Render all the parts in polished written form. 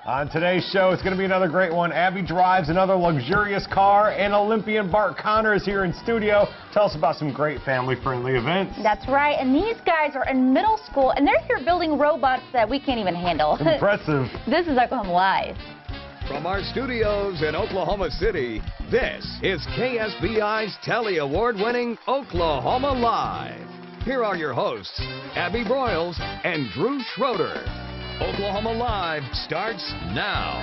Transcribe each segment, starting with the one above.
On today's show, it's going to be another great one. Abby drives another luxurious car, and Olympian Bart Connor is here in studio. Tell us about some great family-friendly events. That's right, and these guys are in middle school, and they're here building robots that we can't even handle. Impressive. This is Oklahoma Live. From our studios in Oklahoma City, this is KSBI's Telly Award-winning Oklahoma Live. Here are your hosts, Abby Broyles and Drew Schroeder. Oklahoma Live starts now.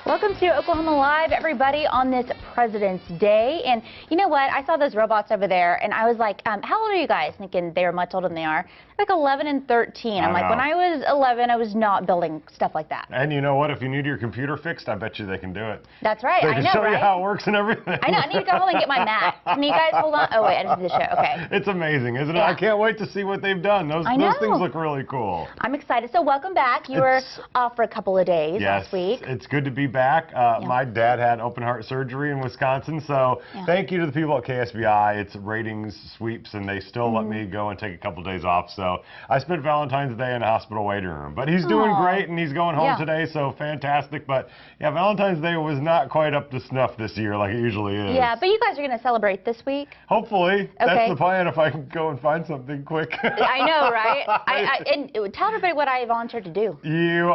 Welcome to Oklahoma Live, everybody, on this President's Day. And you know what? I saw those robots over there, and I was like, how old are you guys? Thinking they were much older than they are. Like 11 and 13. I'm like, when I was 11, I was not building stuff like that. And you know what? If you need your computer fixed, I bet you they can do it. That's right. They can show you how it works and everything. I know. I need to go home and get my Mac. Can you guys hold on? Oh, wait. I just did the show. Okay. It's amazing, isn't it? Yeah. I can't wait to see what they've done. Those things look really cool. I'm excited. So welcome back. You were off for a couple of days last week. It's good to be back. My dad had open heart surgery in Wisconsin, so thank you to the people at KSBI. It's ratings sweeps, and they still let me go and take a couple days off. So I spent Valentine's Day in a hospital waiting room. But he's doing great, and he's going home today, so fantastic. But yeah, Valentine's Day was not quite up to snuff this year like it usually is. Yeah, but you guys are going to celebrate this week? Hopefully. Okay. That's the plan, if I can go and find something quick. I know, right? And tell everybody what I volunteered to do. You,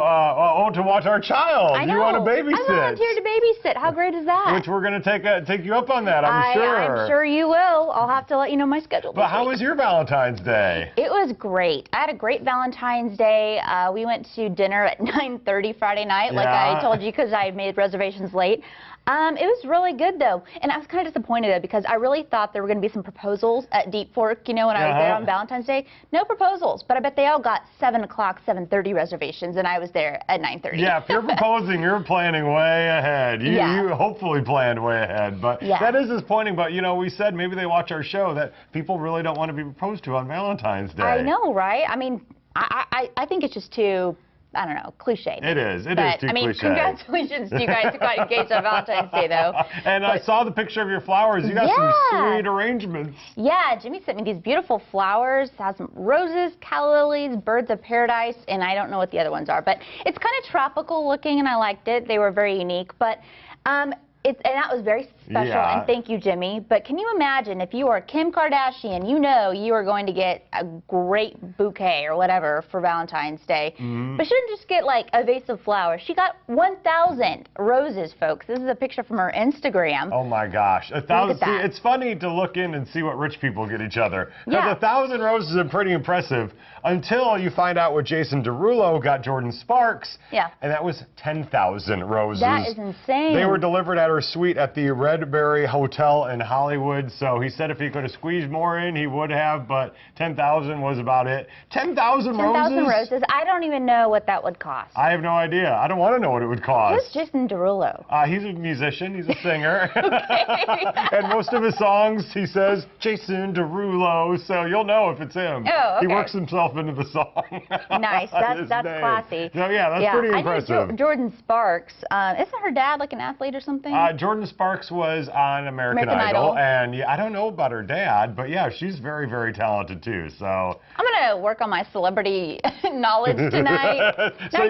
to watch our child. I know. You want to babysit. I volunteered to babysit. How great is that? Which we're going to take you up on that, I'm sure. I'm sure you will. I'll have to let you know my schedule. But how was your Valentine's Day? It was great. I had a great Valentine's Day. We went to dinner at 9:30 Friday night, like I told you, because I made reservations late. It was really good, though. And I was kind of disappointed, though, because I really thought there were going to be some proposals at Deep Fork, you know, when I was there on Valentine's Day. No proposals, but I bet they all got 7 o'clock, 7:30 reservations, and I was there at 9:30. Yeah, if you're proposing, you're planning way ahead. You hopefully planned way ahead. But that is disappointing. But, you know, we said maybe they watch our show that people really don't want to be proposed to on Valentine's Day. I know, right? I mean, I think it's just too... I don't know, cliche. It is too cliche. I mean, congratulations to you guys who got engaged on Valentine's Day, though. And I saw the picture of your flowers. You got some sweet arrangements. Yeah, Jimmy sent me these beautiful flowers. It has some roses, calla lilies, birds of paradise, and I don't know what the other ones are. But it's kind of tropical looking, and I liked it. They were very unique. But and that was very special, and thank you, Jimmy. But can you imagine if you are Kim Kardashian, you know you are going to get a great bouquet or whatever for Valentine's Day. But she didn't just get like a vase of flowers. She got 1,000 roses, folks. This is a picture from her Instagram. Oh my gosh, 1,000. See, it's funny to look in and see what rich people get each other. Because 1,000 roses are pretty impressive until you find out what Jason Derulo got Jordin Sparks. Yeah. And that was 10,000 roses. That is insane. They were delivered at her suite at the Redberry Hotel in Hollywood. So he said if he could have squeezed more in, he would have, but 10,000 was about it. 10,000 roses? 10,000 roses. I don't even know what that would cost. I have no idea. I don't want to know what it would cost. Who's Jason Derulo? He's a musician. He's a singer. And most of his songs, he says, Jason Derulo, so you'll know if it's him. Oh, okay. He works himself into the song. Nice. That's classy. So, yeah, that's pretty impressive. I know Jordin Sparks. Isn't her dad like an athlete or something? Jordin Sparks was on American Idol. And I don't know about her dad, but yeah, she's very, very talented too. So I'm going to work on my celebrity knowledge tonight. So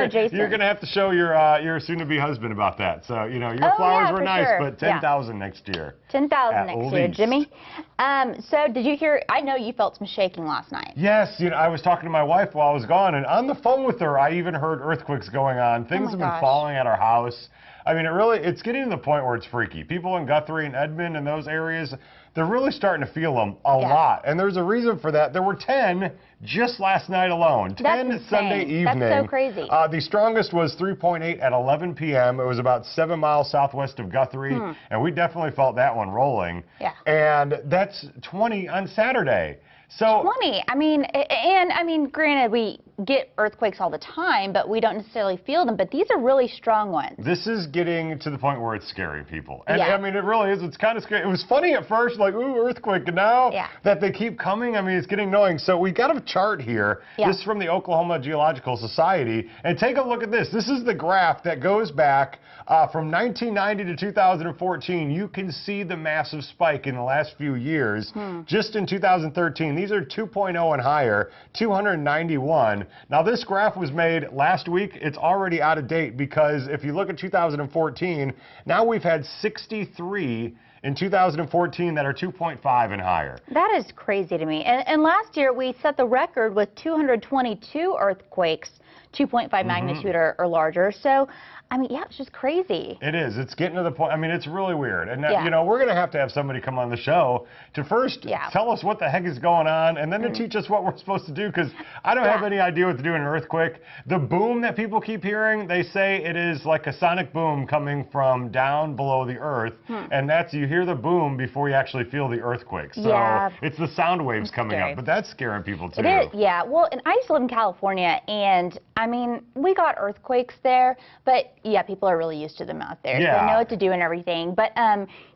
Jason. You're going to have to show your soon-to-be husband about that. So, you know, your flowers were nice, but 10,000 next year. 10,000 next year, Jimmy. So did you hear, I know you felt some shaking last night. Yes, you know, I was talking to my wife while I was gone, and on the phone with her, I even heard earthquakes going on. Things have been falling at our house. I mean, it's getting to the point where it's freaky. People in Guthrie and Edmond and those areas, they're really starting to feel them a lot. And there's a reason for that. There were 10 just last night alone. 10 Sunday evening. That's so crazy. The strongest was 3.8 at 11 p.m. It was about 7 miles southwest of Guthrie. And we definitely felt that one rolling. Yeah. And that's 20 on Saturday. So 20. I mean, granted, we get earthquakes all the time, but we don't necessarily feel them. But these are really strong ones. This is getting to the point where it's scaring people. And I mean, it really is. It's kind of scary. It was funny at first, like, ooh, earthquake. And now that they keep coming, I mean, it's getting annoying. So we got a chart here. This is from the Oklahoma Geological Society. And take a look at this. This is the graph that goes back from 1990 to 2014. You can see the massive spike in the last few years. Just in 2013. and these are 2.0 and higher, 291. Now, this graph was made last week. It's already out of date because if you look at 2014, now we've had 63 in 2014 that are 2.5 and higher. That is crazy to me. And last year, we set the record with 222 earthquakes, 2.5 magnitude or larger. So, I mean, yeah, it's just crazy. It is. It's getting to the point. I mean, it's really weird. And, you know, we're going to have somebody come on the show to first tell us what the heck is going on and then to teach us what we're supposed to do, because I don't have any idea what to do in an earthquake. The boom that people keep hearing, they say it is like a sonic boom coming from down below the earth. And that's, you hear the boom before you actually feel the earthquake. So it's the sound waves coming up. But that's scaring people, too. It is, yeah. Well, and I used to live in California, and, I mean, we got earthquakes there, but yeah, people are really used to them out there. Yeah. They know what to do and everything. But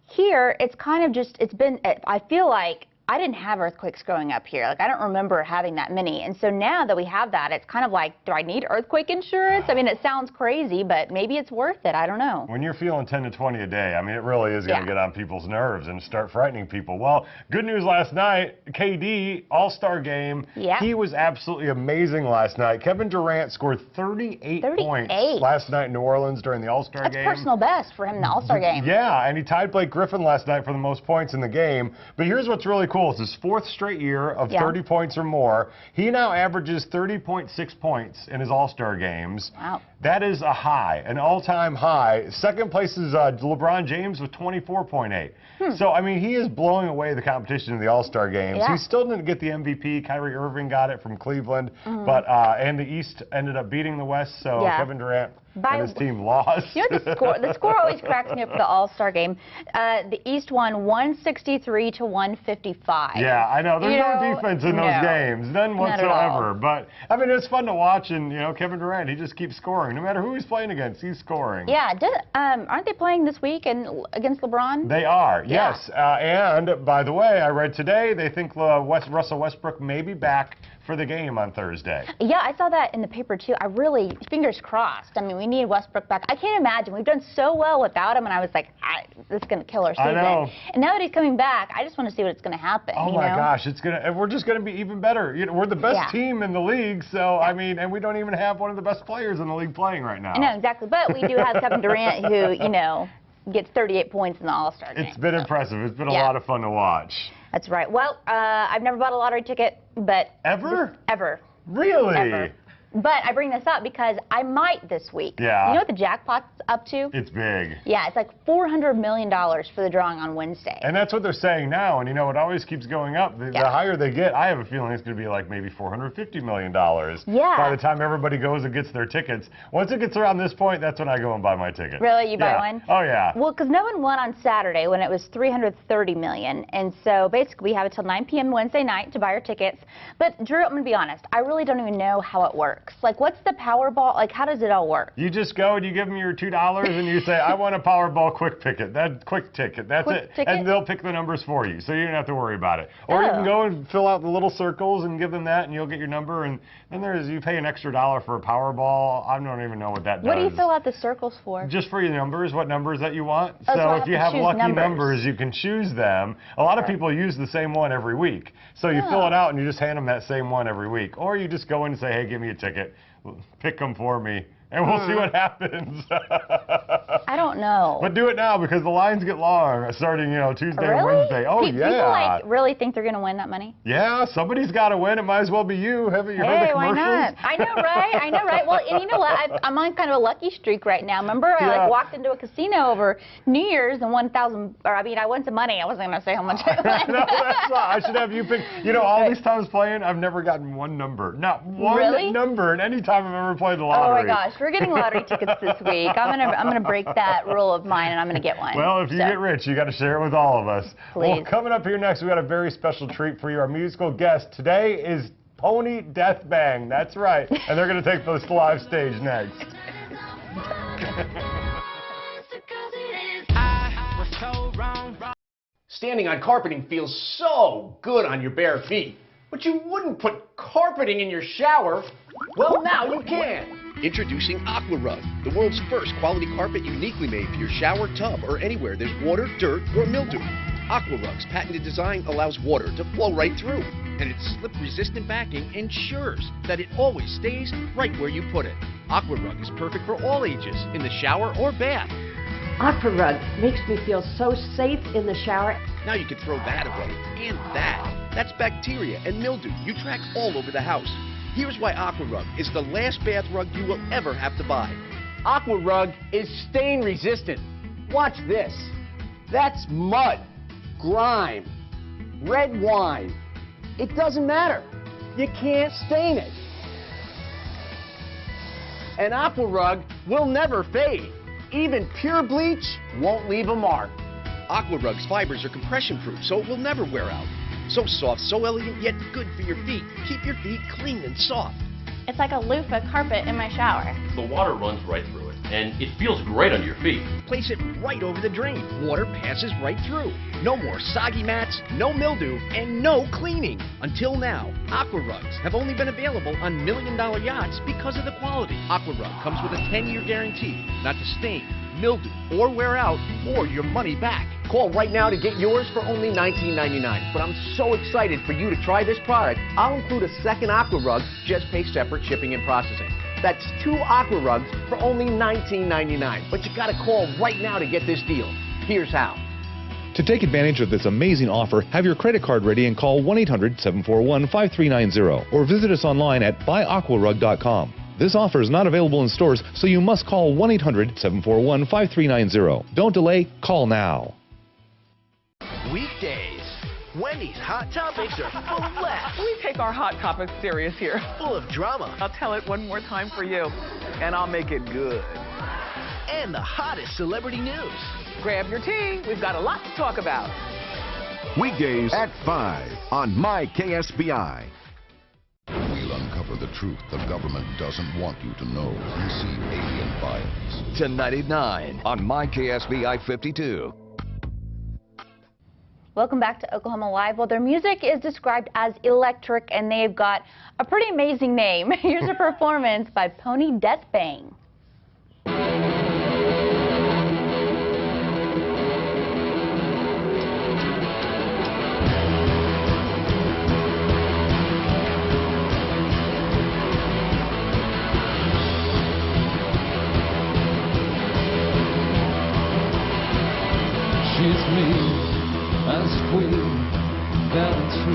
here, it's kind of just, it's been, I feel like I didn't have earthquakes growing up here. Like, I don't remember having that many. And so now that we have that, it's kind of like, do I need earthquake insurance? I mean, it sounds crazy, but maybe it's worth it. I don't know. When you're feeling 10 to 20 a day, I mean, it really is going to get on people's nerves and start frightening people. Well, good news last night, KD, All-Star game. He was absolutely amazing last night. Kevin Durant scored 38 points last night in New Orleans during the All-Star game. That's personal best for him in the All-Star game. Yeah, and he tied Blake Griffin last night for the most points in the game. But here's what's really cool. It's his fourth straight year of 30 points or more. He now averages 30.6 points in his All-Star games. Wow. That is a high, an all-time high. Second place is LeBron James with 24.8. So, I mean, he is blowing away the competition in the All-Star games. He still didn't get the MVP. Kyrie Irving got it from Cleveland. But and the East ended up beating the West, so Kevin Durant and his team lost. You know, the score always cracks me up for the All-Star game. The East won 163 to 155. Yeah, I know. There's no defense in those games. None whatsoever. But, I mean, it's fun to watch, and, you know, Kevin Durant, he just keeps scoring. No matter who he's playing against, he's scoring. Yeah. Aren't they playing this week against LeBron? They are, yes. And, by the way, I read today they think Russell Westbrook may be back for the game on Thursday. Yeah, I saw that in the paper, too. I really, fingers crossed. I mean, we need Westbrook back. I can't imagine. We've done so well without him, and I was like, this is going to kill our season. I know. And now that he's coming back, I just want to see what's going to happen. Oh, my gosh. We're just going to be even better. You know, we're the best team in the league, so, I mean, and we don't even have one of the best players in the league playing right now. I know, exactly. But we do have Kevin Durant, who, you know, gets 38 points in the All-Star game. It's been impressive. It's been a lot of fun to watch. That's right. Well, I've never bought a lottery ticket, but... Ever? Ever. Really? Ever. But I bring this up because I might this week. Yeah. You know what the jackpot's up to? It's big. Yeah, it's like $400 million for the drawing on Wednesday. And that's what they're saying now. And, you know, it always keeps going up. The higher they get, I have a feeling it's going to be like maybe $450 million by the time everybody goes and gets their tickets. Once it gets around this point, that's when I go and buy my ticket. Really? You buy one? Oh, yeah. Well, because no one won on Saturday when it was $330 million. And so basically we have until 9 p.m. Wednesday night to buy our tickets. But, Drew, I'm going to be honest. I really don't even know how it works. Like, what's the Powerball? Like, how does it all work? You just go and you give them your $2 and you say, I want a Powerball quick ticket. Quick ticket. That's it. And they'll pick the numbers for you, so you don't have to worry about it. Or you can go and fill out the little circles and give them that, and you'll get your number. And then you pay an extra $1 for a Powerball. I don't even know what that does. What do you fill out the circles for? Just for your numbers, what numbers that you want. Oh, so if you have lucky numbers, you can choose them. A lot of people use the same one every week. So you fill it out and you just hand them that same one every week. Or you just go in and say, hey, give me a ticket. Pick them for me, and we'll see what happens. I don't know. But do it now because the lines get long starting, you know, Tuesday and Wednesday. Oh, yeah. People, like, really think they're going to win that money? Yeah, somebody's got to win. It might as well be you. Haven't you heard the commercials? Why not? I know, right? I know, right? Well, and you know what? I'm on kind of a lucky streak right now. Remember, I walked into a casino over New Year's and won I won some money. I wasn't going to say how much I won. No, that's not. I should have you pick. You know, all these times playing, I've never gotten one number. Not one number in any time I've ever played the lottery. Oh, my gosh. We're getting lottery tickets this week. I'm gonna break that rule of mine, and I'm going to get one. Well, if you get rich, you got to share it with all of us. Please. Well, coming up here next, we got a very special treat for you. Our musical guest today is Pony Death Bang. That's right. And they're going to take this live stage next. Standing on carpeting feels so good on your bare feet, but you wouldn't put carpeting in your shower. Well, now you can. Introducing AquaRug, the world's first quality carpet uniquely made for your shower, tub, or anywhere there's water, dirt, or mildew. AquaRug's patented design allows water to flow right through. and its slip-resistant backing ensures that it always stays right where you put it. AquaRug is perfect for all ages, in the shower or bath. AquaRug makes me feel so safe in the shower. Now you can throw that away, and that. That's bacteria and mildew you track all over the house. Here's why AquaRug is the last bath rug you will ever have to buy. AquaRug is stain resistant. Watch this. That's mud, grime, red wine. It doesn't matter. You can't stain it. And AquaRug will never fade. Even pure bleach won't leave a mark. AquaRug's fibers are compression-proof, so it will never wear out. So soft, so elegant, yet good for your feet. Keep your feet clean and soft. It's like a loofah carpet in my shower. The water runs right through it, and it feels great on your feet. Place it right over the drain. Water passes right through. No more soggy mats, no mildew, and no cleaning. Until now, AquaRugs have only been available on million-dollar yachts because of the quality. AquaRug comes with a 10-year guarantee, not to stain, mildew, or wear out, or your money back. Call right now to get yours for only $19.99. But I'm so excited for you to try this product. I'll include a second AquaRug, just pay separate shipping and processing. That's 2 AquaRugs for only $19.99. But you gotta call right now to get this deal. Here's how. To take advantage of this amazing offer, have your credit card ready and call 1-800-741-5390 or visit us online at buyaquarug.com. This offer is not available in stores, so you must call 1-800-741-5390. Don't delay, call now. Weekdays, Wendy's Hot Topics are full of laughs. We take our Hot Topics serious here. Full of drama. I'll tell it one more time for you, and I'll make it good. And the hottest celebrity news. Grab your tea. We've got a lot to talk about. Weekdays at 5 on My KSBI. We'll uncover the truth the government doesn't want you to know. You see alien files. Tonight at 9 on My KSBI 52. Welcome back to Oklahoma Live. Well, their music is described as electric, and they've got a pretty amazing name. Here's a performance by Pony Deathbang. She's me. As queen, down to,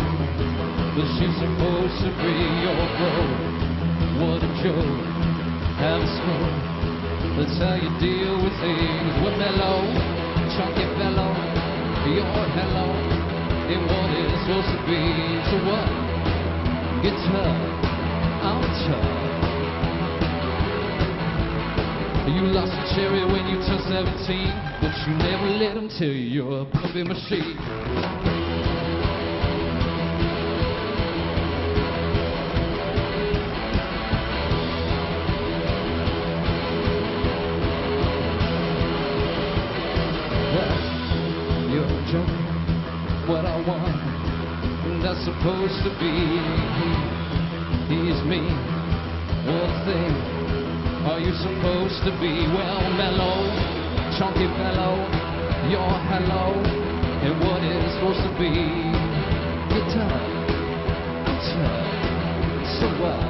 but she's supposed to be your bro. What a joke, have a smoke. That's how you deal with things. We're mellow, chunky fellow, you're hello, in what is supposed to be. So what? Get tough, I'm tough. You lost a cherry when you turned 17, but you never let them tell you you're a puppy machine. Well, you're a joke, what I want, that's supposed to be. He's me, what a thing. Are you supposed to be? Well, mellow, chunky fellow, you're hello, and what is supposed to be? Guitar, so what?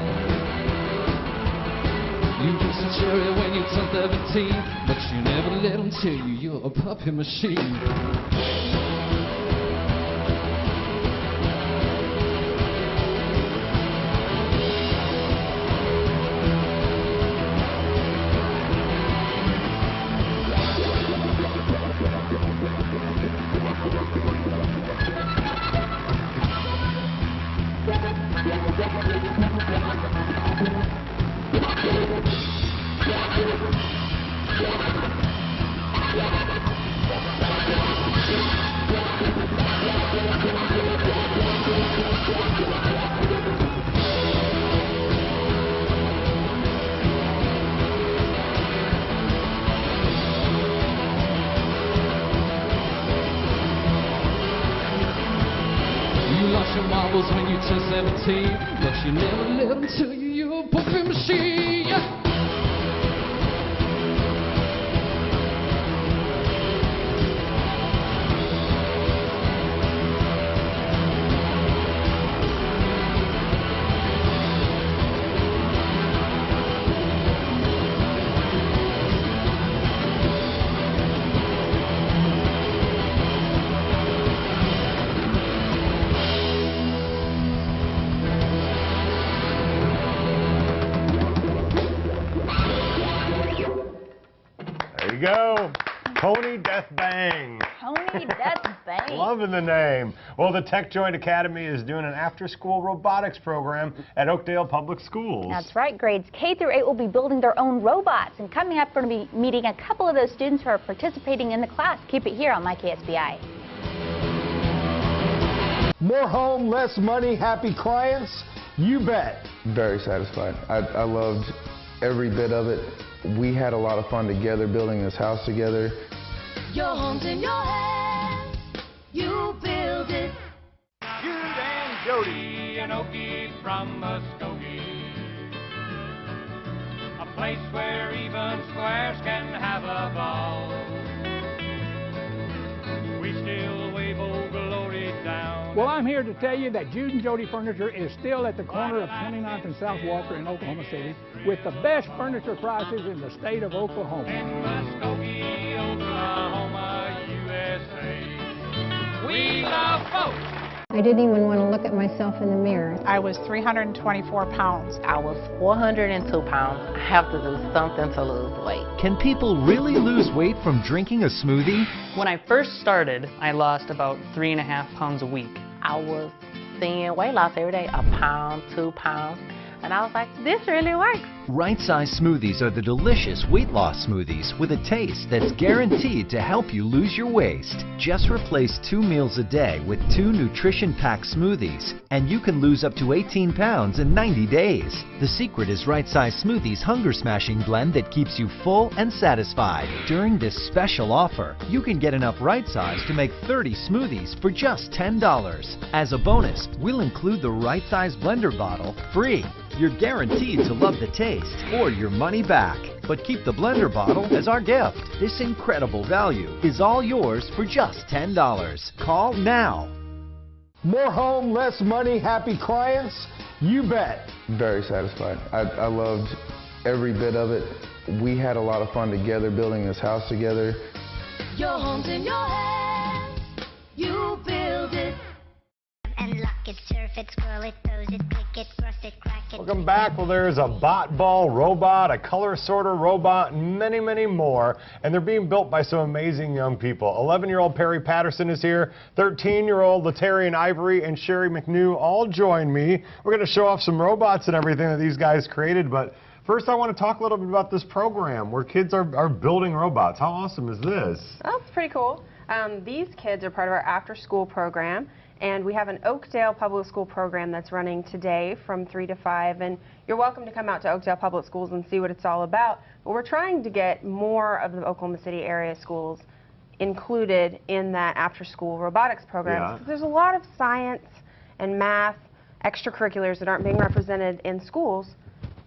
You just a cherry when you turn 17, but you never let them tell you you're a puppy machine. When you turn 17, but you never let them tell you you're a puppy machine. you go. Pony Death Bang. Pony Death Bang. Loving the name. Well, the Tech Joint Academy is doing an after-school robotics program at Oakdale Public Schools. That's right. Grades K through 8 will be building their own robots. And coming up, we're going to be meeting a couple of those students who are participating in the class. Keep it here on My KSBI. More home, less money, happy clients? You bet. Very satisfied. I loved every bit of it. We had a lot of fun together building this house together. Your home's in your hands. You build it. Jude and Jody and Okie from Muskogee. A place where even squares can have a ball. We still wave old glory down. Well, I'm here to tell you that Jude and Jody Furniture is still at the corner of 29th and South Walker in Oklahoma City with the best furniture prices in the state of Oklahoma. In Muskogee, Oklahoma, USA. We love folks. I didn't even want to look at myself in the mirror. I was 324 pounds. I was 402 pounds. I have to do something to lose weight. Can people really lose weight from drinking a smoothie? When I first started, I lost about 3.5 pounds a week. I was seeing weight loss every day, 1 pound, 2 pounds. And I was like, this really works. Right Size Smoothies are the delicious weight loss smoothies with a taste that's guaranteed to help you lose your waist. Just replace 2 meals a day with 2 nutrition-packed smoothies, and you can lose up to 18 pounds in 90 days. The secret is Right Size Smoothies' Hunger Smashing Blend that keeps you full and satisfied. During this special offer, you can get enough Right Size to make 30 smoothies for just $10. As a bonus, we'll include the Right Size Blender bottle free. You're guaranteed to love the taste or your money back. But keep the blender bottle as our gift. This incredible value is all yours for just $10. Call now. More home, less money, happy clients? You bet. Very satisfied. I loved every bit of it. We had a lot of fun together building this house together. Your home's in your hands. You build it. And lock it, surf it, scroll it, throws it, click it, thrust it, crack it. Welcome back. Well, there's a bot ball robot, a color sorter robot, and many, many more. And they're being built by some amazing young people. 11-year-old Perry Patterson is here. 13-year-old Latarian Ivory and Sherry McNew all join me. We're going to show off some robots and everything that these guys created. But first, I want to talk a little bit about this program where kids are building robots. How awesome is this? Oh, it's pretty cool. These kids are part of our after-school program. And we have an Oakdale Public School program that's running today from 3 to 5. And you're welcome to come out to Oakdale Public Schools and see what it's all about. But we're trying to get more of the Oklahoma City area schools included in that after-school robotics program. Yeah. There's a lot of science and math extracurriculars that aren't being represented in schools,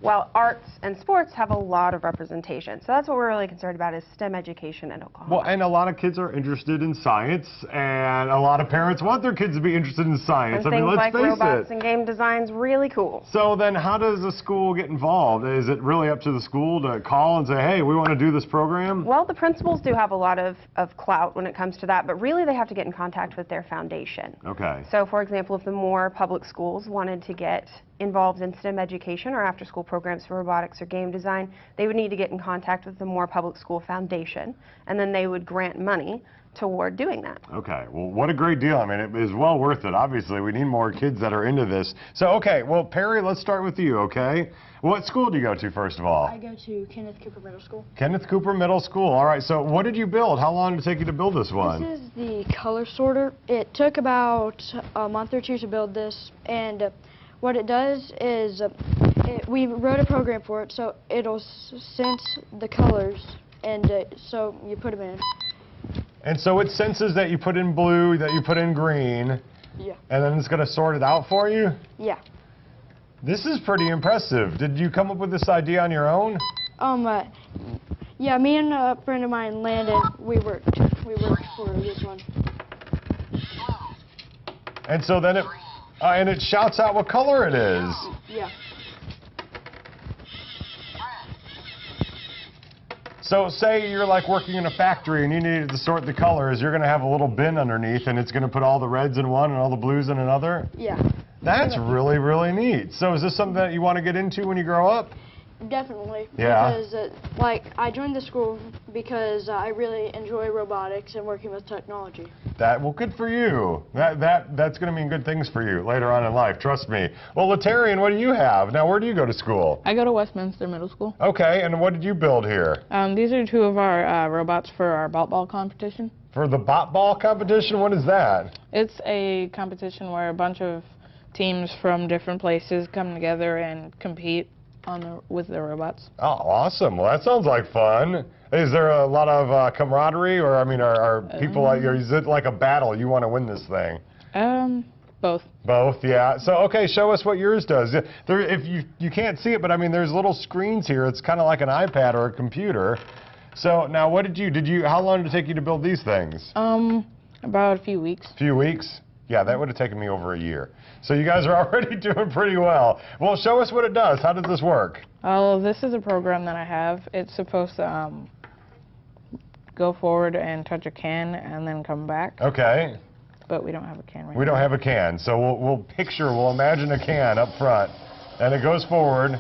while arts and sports have a lot of representation. So that's what we're really concerned about is STEM education in Oklahoma. Well, and a lot of kids are interested in science, and a lot of parents want their kids to be interested in science. And things like robots and game design's really cool. So then how does the school get involved? Is it really up to the school to call and say, hey, we want to do this program? Well, the principals do have a lot of clout when it comes to that, but really they have to get in contact with their foundation. Okay. So, for example, if the Moore Public Schools wanted to get involved in STEM education or after-school programs for robotics or game design, they would need to get in contact with the Moore Public School Foundation, and then they would grant money toward doing that. Okay, well, what a great deal. I mean, it is well worth it. Obviously, we need more kids that are into this. So, okay, well, Perry, let's start with you, okay? What school do you go to, first of all? I go to Kenneth Cooper Middle School. Kenneth Cooper Middle School. All right, so what did you build? How long did it take you to build this one? This is the color sorter. It took about a month or two to build this, and what it does is we wrote a program for it, so it'll sense the colors, and so you put them in. And so it senses that you put in blue, that you put in green, yeah, and then it's going to sort it out for you? Yeah. This is pretty impressive. Did you come up with this idea on your own? Yeah, me and a friend of mine, Landon, we worked for this one. And so then it shouts out what color it is. Yeah. So say you're like working in a factory and you needed to sort the colors, you're going to have a little bin underneath and it's going to put all the reds in one and all the blues in another? Yeah. That's really, really neat. So is this something that you want to get into when you grow up? Definitely. Yeah. Because, I joined the school because I really enjoy robotics and working with technology. Well, good for you. That's going to mean good things for you later on in life, trust me. Well, Latarian, what do you have? Now, where do you go to school? I go to Westminster Middle School. Okay, and what did you build here? These are two of our robots for our bot ball competition. For the bot ball competition? What is that? It's a competition where a bunch of teams from different places come together and compete with the robots. Oh, awesome. Well, that sounds like fun. Is there a lot of camaraderie, or, I mean, are people like you, is it like a battle? You want to win this thing? Both. Both, yeah. So, okay, show us what yours does. If you can't see it, but I mean, there's little screens here. It's kind of like an iPad or a computer. So, now what how long did it take you to build these things? About a few weeks. Few weeks? Yeah, that would have taken me over a year. So you guys are already doing pretty well. Well, show us what it does. How does this work? Oh, this is a program that I have. It's supposed to go forward and touch a can and then come back. Okay. But we don't have a can right now. We don't have a can. So we'll imagine a can up front. And it goes forward.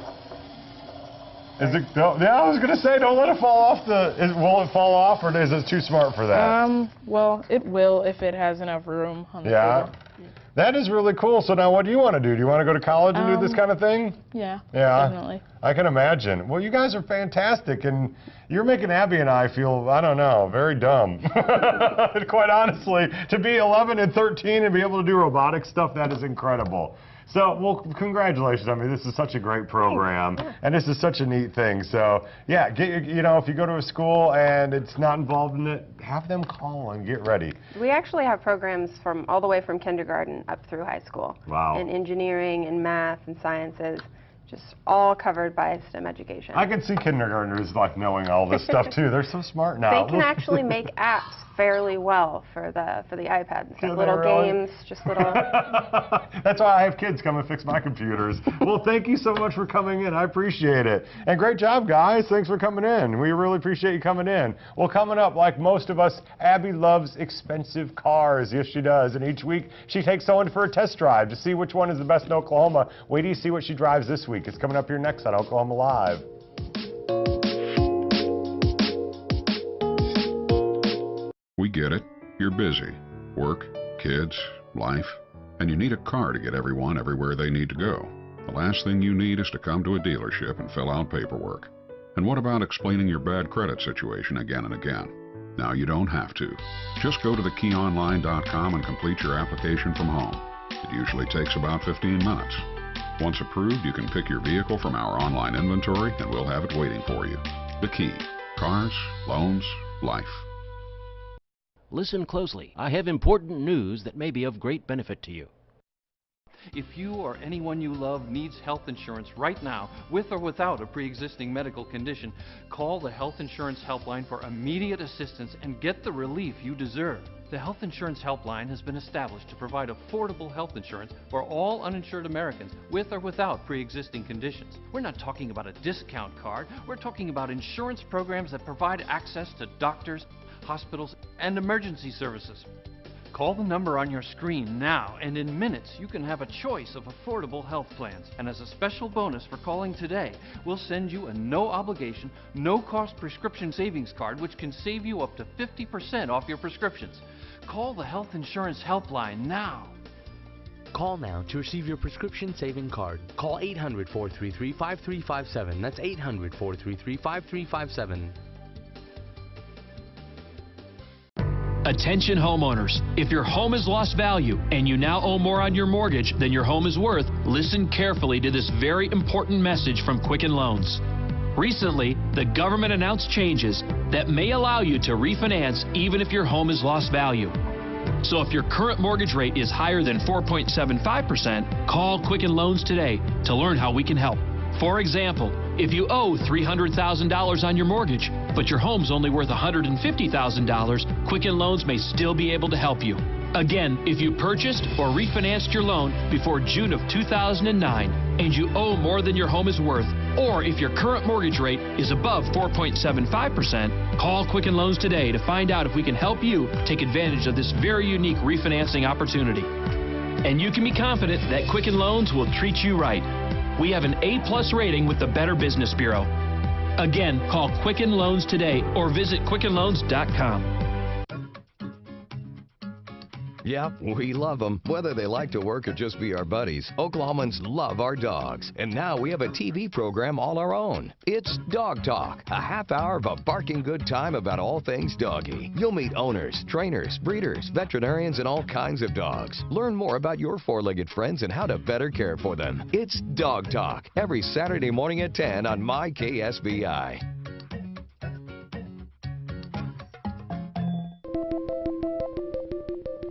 Is it? Yeah, I was going to say, don't let it fall off will it fall off, or is it too smart for that? Well, it will if it has enough room on the table. That is really cool. So now what do you want to do? Do you want to go to college and do this kind of thing? Yeah, definitely. I can imagine. Well, you guys are fantastic, and you're making Abby and I feel, I don't know, very dumb. Quite honestly, to be 11 and 13 and be able to do robotic stuff, that is incredible. So, well, congratulations. I mean, this is such a great program, and this is such a neat thing. So, yeah, if you go to a school and it's not involved in it, have them call and get ready. We actually have programs from all the way from kindergarten up through high school. Wow. In engineering and math and sciences, just all covered by STEM education. I can see kindergartners like knowing all this stuff too. They're so smart now. They can actually make apps fairly well for the iPad and stuff. Little games, just little. That's why I have kids come and fix my computers. Well, thank you so much for coming in. I appreciate it. And great job, guys. Thanks for coming in. We really appreciate you coming in. Well, coming up, like most of us, Abby loves expensive cars. Yes, she does. And each week, she takes someone for a test drive to see which one is the best in Oklahoma. Wait till you see what she drives this week. It's coming up here next on Oklahoma Live. We get it. You're busy. Work, kids, life, and you need a car to get everyone everywhere they need to go. The last thing you need is to come to a dealership and fill out paperwork. And what about explaining your bad credit situation again and again? Now you don't have to. Just go to thekeyonline.com and complete your application from home. It usually takes about 15 minutes. Once approved, you can pick your vehicle from our online inventory and we'll have it waiting for you. The Key. Cars, loans, life. Listen closely. I have important news that may be of great benefit to you. If you or anyone you love needs health insurance right now, with or without a pre-existing medical condition, call the Health Insurance Helpline for immediate assistance and get the relief you deserve. The Health Insurance Helpline has been established to provide affordable health insurance for all uninsured Americans with or without pre-existing conditions. We're not talking about a discount card. We're talking about insurance programs that provide access to doctors, hospitals, and emergency services. Call the number on your screen now, and in minutes you can have a choice of affordable health plans. And as a special bonus for calling today, we'll send you a no-obligation, no-cost prescription savings card which can save you up to 50% off your prescriptions. Call the Health Insurance Helpline now. Call now to receive your prescription saving card. Call 800-433-5357. That's 800-433-5357. Attention homeowners, if your home has lost value and you now owe more on your mortgage than your home is worth, listen carefully to this very important message from Quicken Loans. Recently, the government announced changes that may allow you to refinance even if your home has lost value. So if your current mortgage rate is higher than 4.75%, call Quicken Loans today to learn how we can help. For example, if you owe $300,000 on your mortgage, but your home's only worth $150,000, Quicken Loans may still be able to help you. Again, if you purchased or refinanced your loan before June of 2009 and you owe more than your home is worth, or if your current mortgage rate is above 4.75%, call Quicken Loans today to find out if we can help you take advantage of this very unique refinancing opportunity. And you can be confident that Quicken Loans will treat you right. We have an A+ rating with the Better Business Bureau. Again, call Quicken Loans today or visit quickenloans.com. Yep, we love them, whether they like to work or just be our buddies. Oklahomans love our dogs. And now we have a TV program all our own. It's Dog Talk, a half hour of a barking good time about all things doggy. You'll meet owners, trainers, breeders, veterinarians, and all kinds of dogs. Learn more about your four-legged friends and how to better care for them. It's Dog Talk, every Saturday morning at 10 on MyKSBI.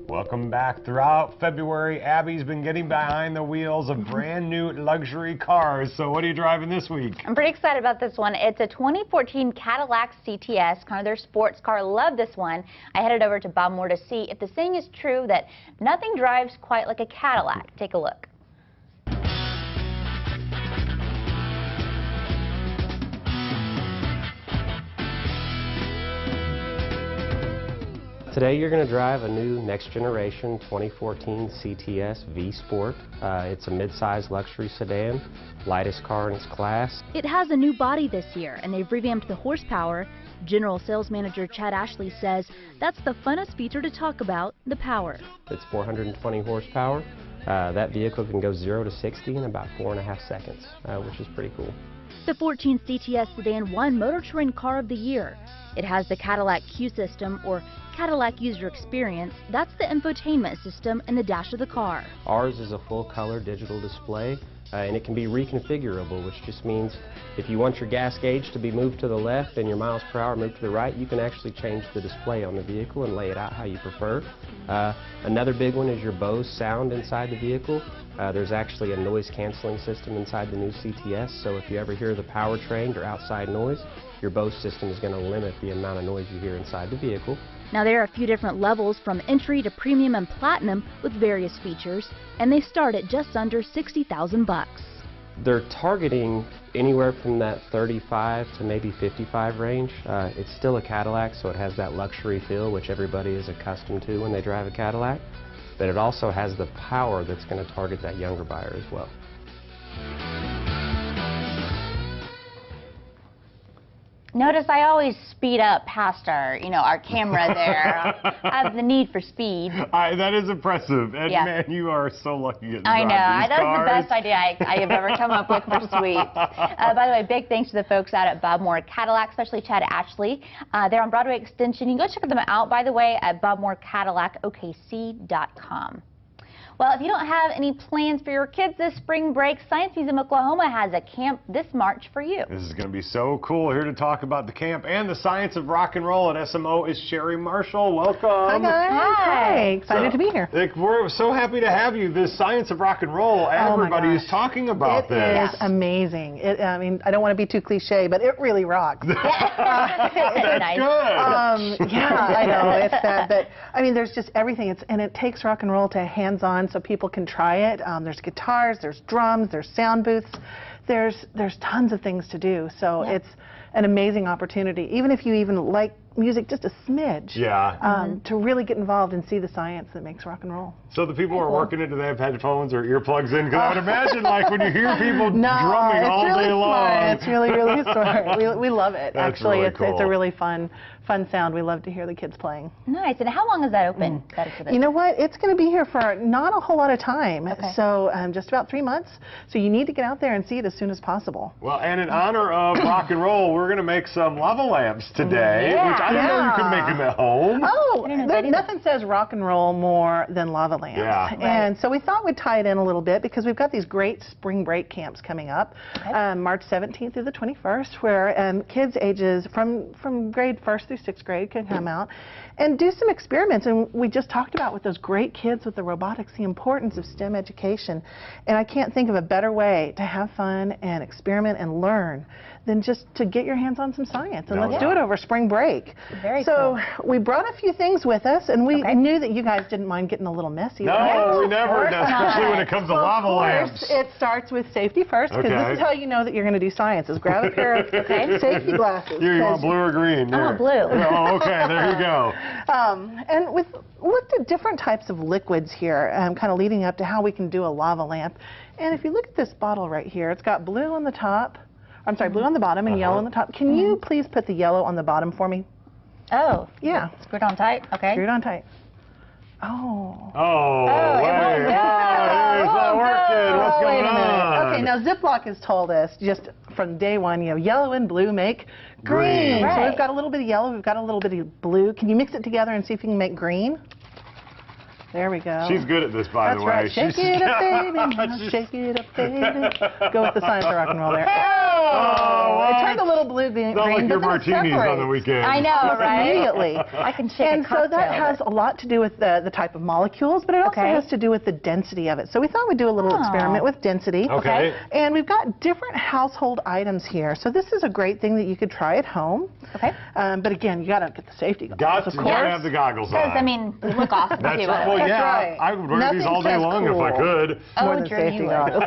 Welcome back. Throughout February, Abby's been getting behind the wheels of brand new luxury cars. So what are you driving this week? I'm pretty excited about this one. It's a 2014 Cadillac CTS, kind of their sports car. Love this one. I headed over to Bob Moore to see if the saying is true that nothing drives quite like a Cadillac. Take a look. Today you're going to drive a new next generation 2014 CTS V Sport. It's a mid-size luxury sedan, lightest car in its class. It has a new body this year and they've revamped the horsepower. General Sales Manager Chad Ashley says that's the funnest feature to talk about, the power. It's 420 horsepower. That vehicle can go 0 to 60 in about 4.5 seconds, which is pretty cool. The 14 CTS sedan won Motor Trend Car of the Year. It has the Cadillac Q system, or Cadillac User Experience. That's the infotainment system in the dash of the car. Ours is a full-color digital display, and it can be reconfigurable, which just means if you want your gas gauge to be moved to the left and your miles per hour moved to the right, you can actually change the display on the vehicle and lay it out how you prefer. Another big one is your Bose sound inside the vehicle. There's actually a noise canceling system inside the new CTS, so if you ever hear the powertrain or outside noise, your Bose system is going to limit the amount of noise you hear inside the vehicle. Now there are a few different levels from entry to premium and platinum with various features, and they start at just under $60,000. They're targeting anywhere from that 35 to maybe 55 range. It's still a Cadillac, so it has that luxury feel which everybody is accustomed to when they drive a Cadillac, but it also has the power that's going to target that younger buyer as well. Notice I always speed up past our camera there. I have the need for speed. That is impressive. And yeah. Man, you are so lucky getting to I drive know. these That's cars. the best idea I have ever come up with for sweeps. By the way, big thanks to the folks out at Bob Moore Cadillac, especially Chad Ashley. They're on Broadway Extension. You can go check them out, by the way, at bobmorecadillacokc.com. Well, if you don't have any plans for your kids this spring break, Science Museum Oklahoma has a camp this March for you. This is going to be so cool. Here to talk about the camp and the science of rock and roll at SMO is Sherry Marshall. Welcome. Hi, guys. Hi. Excited to be here. We're so happy to have you. This science of rock and roll, everybody is talking about this. It is amazing. I mean, I don't want to be too cliche, but it really rocks. That's nice. good. Yeah, I know. It's sad, but I mean, there's just everything. And it takes rock and roll to hands-on so people can try it. There's guitars, there's drums, there's sound booths. There's tons of things to do. So it's an amazing opportunity, even if you even like music just a smidge, to really get involved and see the science that makes rock and roll. So the people who are working it, do they have headphones or earplugs in? Because I would imagine, like, when you hear people drumming all day long. It's really smart. We love it. That's actually, really it's cool. a really fun sound. We love to hear the kids playing. Nice. And how long is that open? That exhibit? You know what? It's going to be here for not a whole lot of time. Okay. So just about 3 months. So you need to get out there and see it as soon as possible. Well, and in honor of rock and roll, we're going to make some lava lamps today, which I didn't know you could make them at home. Oh, nothing says rock and roll more than lava lamps. Yeah. And so we thought we'd tie it in a little bit because we've got these great spring break camps coming up, March 17th through the 21st, where kids ages from grade 1st through 6th grade can come out and do some experiments. And we just talked about with those great kids with the robotics, the importance of STEM education. And I can't think of a better way to have fun and experiment and learn than just to get your hands on some science, and No let's do it over spring break. Very so we brought a few things with us, and we knew that you guys didn't mind getting a little messy. No, we never, especially when it comes to lava lamps. It starts with safety first, because this is how you know that you're going to do science, is grab a pair of safety glasses. You want blue or green? I want blue. Oh, okay, there you go. And we've looked at different types of liquids here, kind of leading up to how we can do a lava lamp. And if you look at this bottle right here, it's got blue on the top, I'm sorry, blue on the bottom and yellow on the top. Can you please put the yellow on the bottom for me? Oh. Yeah. Screw it on tight. Okay. Screw it on tight. Oh. Wait. It's not working. What's going on? Okay, now Ziploc has told us just from day one, you know, yellow and blue make green. Right. So we've got a little bit of yellow, we've got a little bit of blue. Can you mix it together and see if you can make green? There we go. She's good at this, by the way. Right. Shake it up, baby. Shake it up, baby. Go with the science of rock and roll there. Oh! It turned a little blue green. Sounds like your martinis on the weekend. I know, right? Immediately. I can shake and a cocktail. so that has a lot to do with the type of molecules, but it also has to do with the density of it. So we thought we'd do a little experiment with density. Okay. And we've got different household items here. So this is a great thing that you could try at home. Okay. But again, you got to get the safety goggles. Got to have the goggles on. Because, I mean, they look awesome. That's too, right. Well, That's yeah, right. I would wear these all day long if I could. More than safety goggles.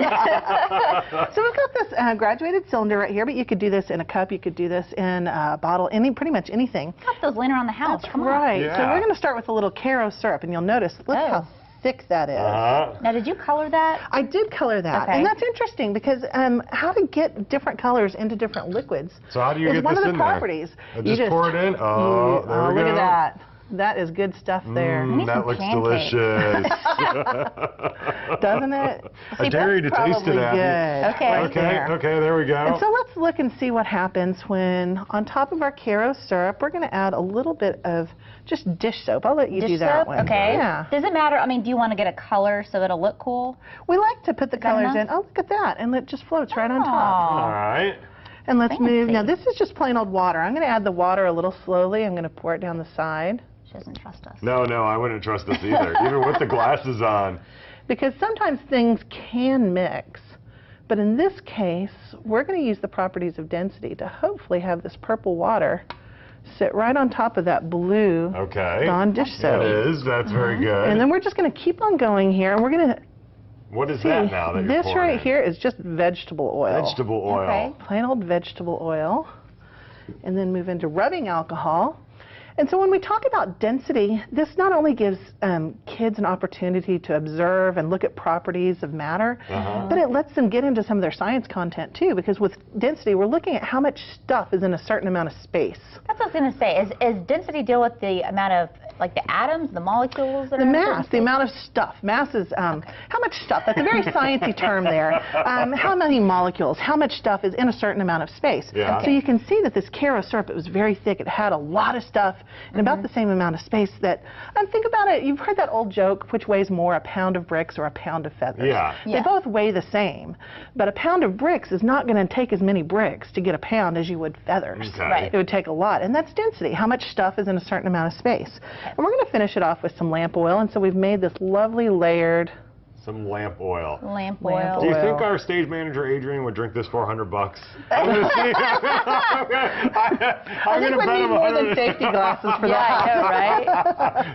So we've got this graduated cylinder right here, but you could do this in a cup, you could do this in a bottle, pretty much anything. Got those laying around the house. That's Come right. on. Yeah. So we're going to start with a little Karo syrup, and you'll notice, look how thick that is. Now, did you color that? I did color that, and that's interesting because how to get different colors into different liquids So how do you is get one this of the in properties. there? You Just pour it in? Oh, there we go. Look at that. That is good stuff there. That looks delicious. Doesn't it? I dare you to taste it, Abby. Good. Okay, there we go. And so let's look and see what happens when, on top of our Karo syrup, we're going to add a little bit of just dish soap. I'll let you do that one. Okay. Yeah. Does it matter? I mean, do you want to get a color so it'll look cool? We like to put the colors in. Oh, look at that. And it just floats right on top. All right. And let's move. Now, this is just plain old water. I'm going to add the water a little slowly. I'm going to pour it down the side. She doesn't trust us. No, I wouldn't trust this either, even with the glasses on. Because sometimes things can mix. But in this case, we're going to use the properties of density to hopefully have this purple water sit right on top of that blue Dawn dish soap. It is. That's very good. And then we're just going to keep on going here, and we're going to What is that now that you're this pouring right in? here is just vegetable oil. Vegetable oil. Okay. Plain old vegetable oil. And then move into rubbing alcohol. And so when we talk about density, this not only gives kids an opportunity to observe and look at properties of matter, but it lets them get into some of their science content too, because with density, we're looking at how much stuff is in a certain amount of space. That's what I was going to say. Is density deal with the amount of, like, the atoms, the molecules? That The are in mass, the amount of stuff. Mass is how much stuff. That's a very sciencey term there. How many molecules, how much stuff is in a certain amount of space. Yeah. So you can see that this Karo syrup, it was very thick. It had a lot of stuff in about the same amount of space that, think about it, you've heard that old joke, which weighs more, a pound of bricks or a pound of feathers? Yeah. They both weigh the same, but a pound of bricks is not going to take as many bricks to get a pound as you would feathers. Okay. Right. It would take a lot, and that's density, how much stuff is in a certain amount of space. And we're going to finish it off with some lamp oil, and so we've made this lovely layered Some lamp oil. Lamp oil. Do you think our stage manager, Adrian, would drink this for $100? I'm going to see. I'm going to bet him more than safety glasses for that. Yeah, I know,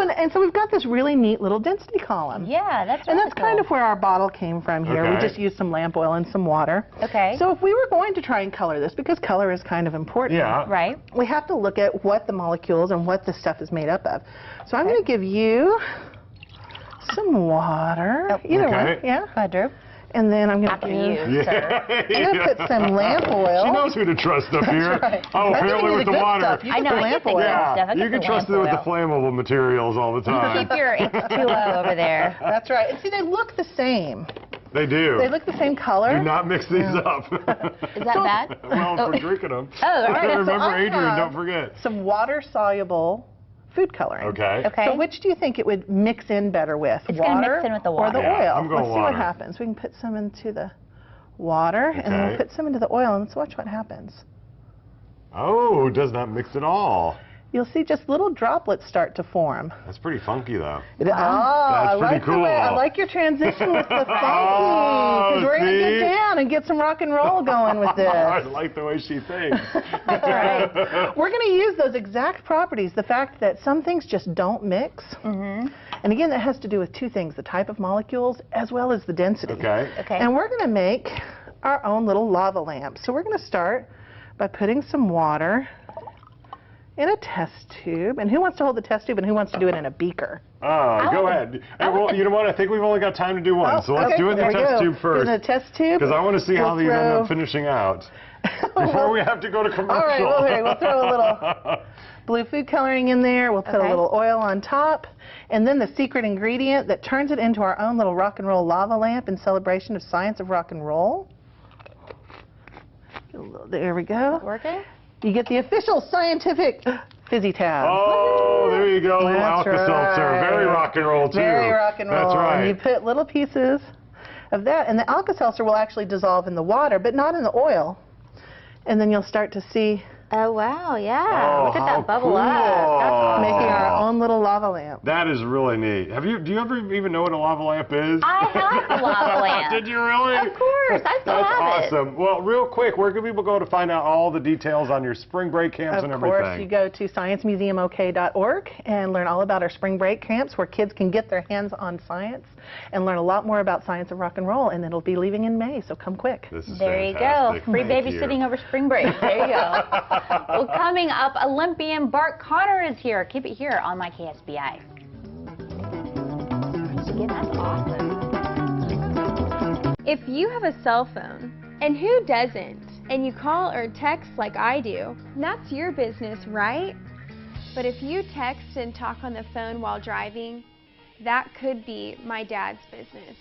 right? So we've got this really neat little density column. Yeah, that's And really that's kind of where our bottle came from here. We Okay. just used some lamp oil and some water. Okay. So if we were going to try and color this, because color is kind of important, Right. we have to look at what the molecules and what this stuff is made up of. So I'm going to give you some water. Either one, yeah. Go ahead, Drew. And then I'm going After to you, sir. I'm going to put some lamp oil. She knows who to trust up here. right. Oh, I'm apparently giving you with the the good water. stuff. You I get know, the I lamp get the oil. good stuff. I You get can the trust it lamp with the oil. flammable materials all the time. Keep your H2O over there. That's right. And see, they look the same. They do. They look the same color. Do not mix these up. Is that bad? Well, if we're drinking them. Oh, all right. So Remember, I Adrian, have don't forget. some water-soluble food coloring. Okay. Okay. So which do you think it would mix in better with? It's gonna water mix in with the or the water. Yeah, oil? I'm going Let's see what water. happens. We can put some into the water, and then we'll Okay. put some into the oil, and let's watch what happens. Oh, it does not mix at all. you'll see just little droplets start to form. That's pretty funky, though. That's pretty like cool. I like your transition with the funky, because we're going to get down and get some rock and roll going with this. I like the way she thinks. That's right. We're going to use those exact properties, the fact that some things just don't mix. And again, that has to do with two things, the type of molecules as well as the density. Okay. And we're going to make our own little lava lamp. So we're going to start by putting some water in a test tube. And who wants to hold the test tube and who wants to do it in a beaker? Go ahead. Well, you know what? I think we've only got time to do one. So let's do it in the test tube first. In the test tube. Because I want to see how you end up finishing out before we have to go to commercial. All right, we'll throw a little blue food coloring in there. We'll put a little oil on top. And then the secret ingredient that turns it into our own little rock and roll lava lamp in celebration of Science of Rock and Roll. There we go. Working? You get the official scientific fizzy tab. Oh, there you go. Little Alka-Seltzer. Very rock and roll, too. Very rock and roll. That's right. And you put little pieces of that. And the Alka-Seltzer will actually dissolve in the water, but not in the oil. And then you'll start to see. Oh, wow, yeah. Look at that bubble cool. up. That's making our own little lava lamp. That is really neat. Do you ever even know what a lava lamp is? I have a lava lamp. Did you really? Of course, I still have That's awesome. Well, real quick, where can people go to find out all the details on your spring break camps and everything? Of course, you go to sciencemuseumok.org and learn all about our spring break camps where kids can get their hands on science and learn a lot more about Science of Rock and Roll, and it'll be leaving in May, so come quick. This is there fantastic. You go. Free babysitting over spring break. There you go. Well, coming up, Olympian Bart Connor is here. Keep it here on my KSBI. Again, that's awesome. If you have a cell phone, and who doesn't, and you call or text like I do, that's your business, right? But if you text and talk on the phone while driving, that could be my dad's business.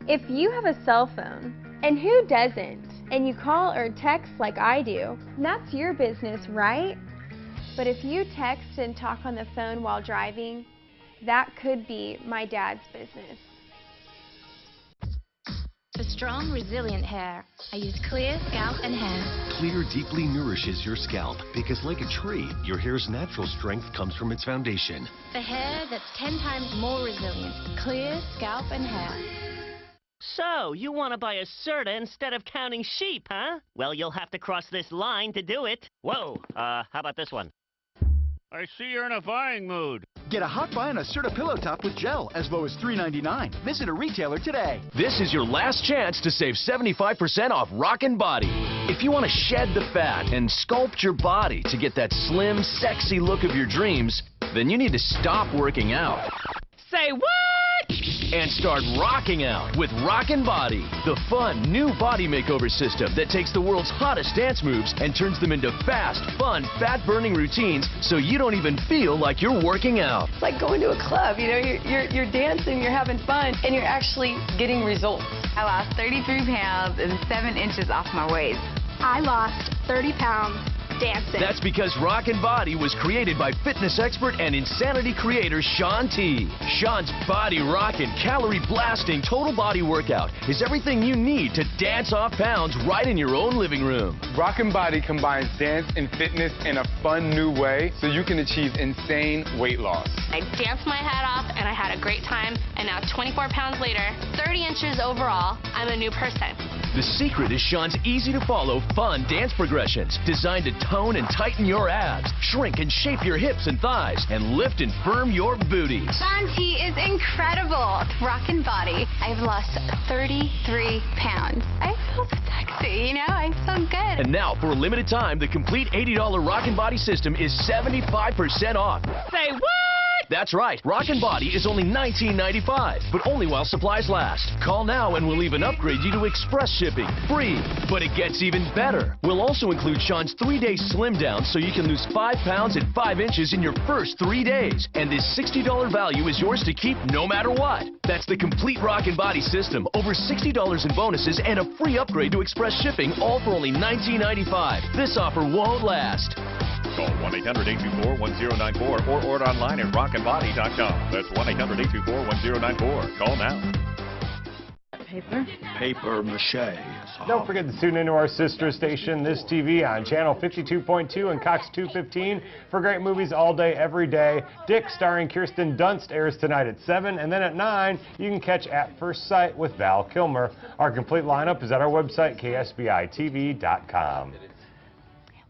If you have a cell phone, and who doesn't, and you call or text like I do, that's your business, right? But if you text and talk on the phone while driving, that could be my dad's business. For strong, resilient hair, I use Clear Scalp and Hair. Clear deeply nourishes your scalp because, like a tree, your hair's natural strength comes from its foundation. For hair that's 10 times more resilient, Clear Scalp and Hair. So, you want to buy a Serta instead of counting sheep, huh? Well, you'll have to cross this line to do it. Whoa, how about this one? I see you're in a buying mood. Get a hot buy on a Serta pillow top with gel as low as $3.99. Visit a retailer today. This is your last chance to save 75% off Rockin' Body. If you want to shed the fat and sculpt your body to get that slim, sexy look of your dreams, then you need to stop working out. Say what? And start rocking out with Rockin' Body, the fun new body makeover system that takes the world's hottest dance moves and turns them into fast, fun, fat-burning routines so you don't even feel like you're working out. It's like going to a club, you know, you're dancing, you're having fun, and you're actually getting results. I lost 33 pounds and 7 inches off my waist. I lost 30 pounds dancing. That's because Rockin' Body was created by fitness expert and Insanity creator Shaun T. Shaun's body rockin', calorie blasting total body workout is everything you need to dance off pounds right in your own living room. Rockin' Body combines dance and fitness in a fun new way so you can achieve insane weight loss. I danced my head off and I had a great time, and now 24 pounds later, 30 inches overall, I'm a new person. The secret is Shaun's easy-to-follow, fun dance progressions designed to tone and tighten your abs, shrink and shape your hips and thighs, and lift and firm your booties. Shaun T is incredible. Rockin' Body. I've lost 33 pounds. I feel sexy, you know? I feel good. And now, for a limited time, the complete $80 Rockin' Body system is 75% off. Say what? That's right. Rockin' Body is only $19.95, but only while supplies last. Call now and we'll even upgrade you to express shipping, free. But it gets even better. We'll also include Shaun's 3-day slim down so you can lose 5 pounds and 5 inches in your first 3 days. And this $60 value is yours to keep no matter what. That's the complete Rockin' Body system, over $60 in bonuses, and a free upgrade to express shipping, all for only $19.95. This offer won't last. Call 1-800-824-1094 or order online at rockinbody.com. That's 1-800-824-1094. Call now. Paper. Paper mache. Don't forget to tune into our sister station, This TV, on channel 52.2 and Cox 215 for great movies all day, every day. Dick, starring Kirsten Dunst, airs tonight at 7, and then at 9, you can catch At First Sight with Val Kilmer. Our complete lineup is at our website, ksbitv.com.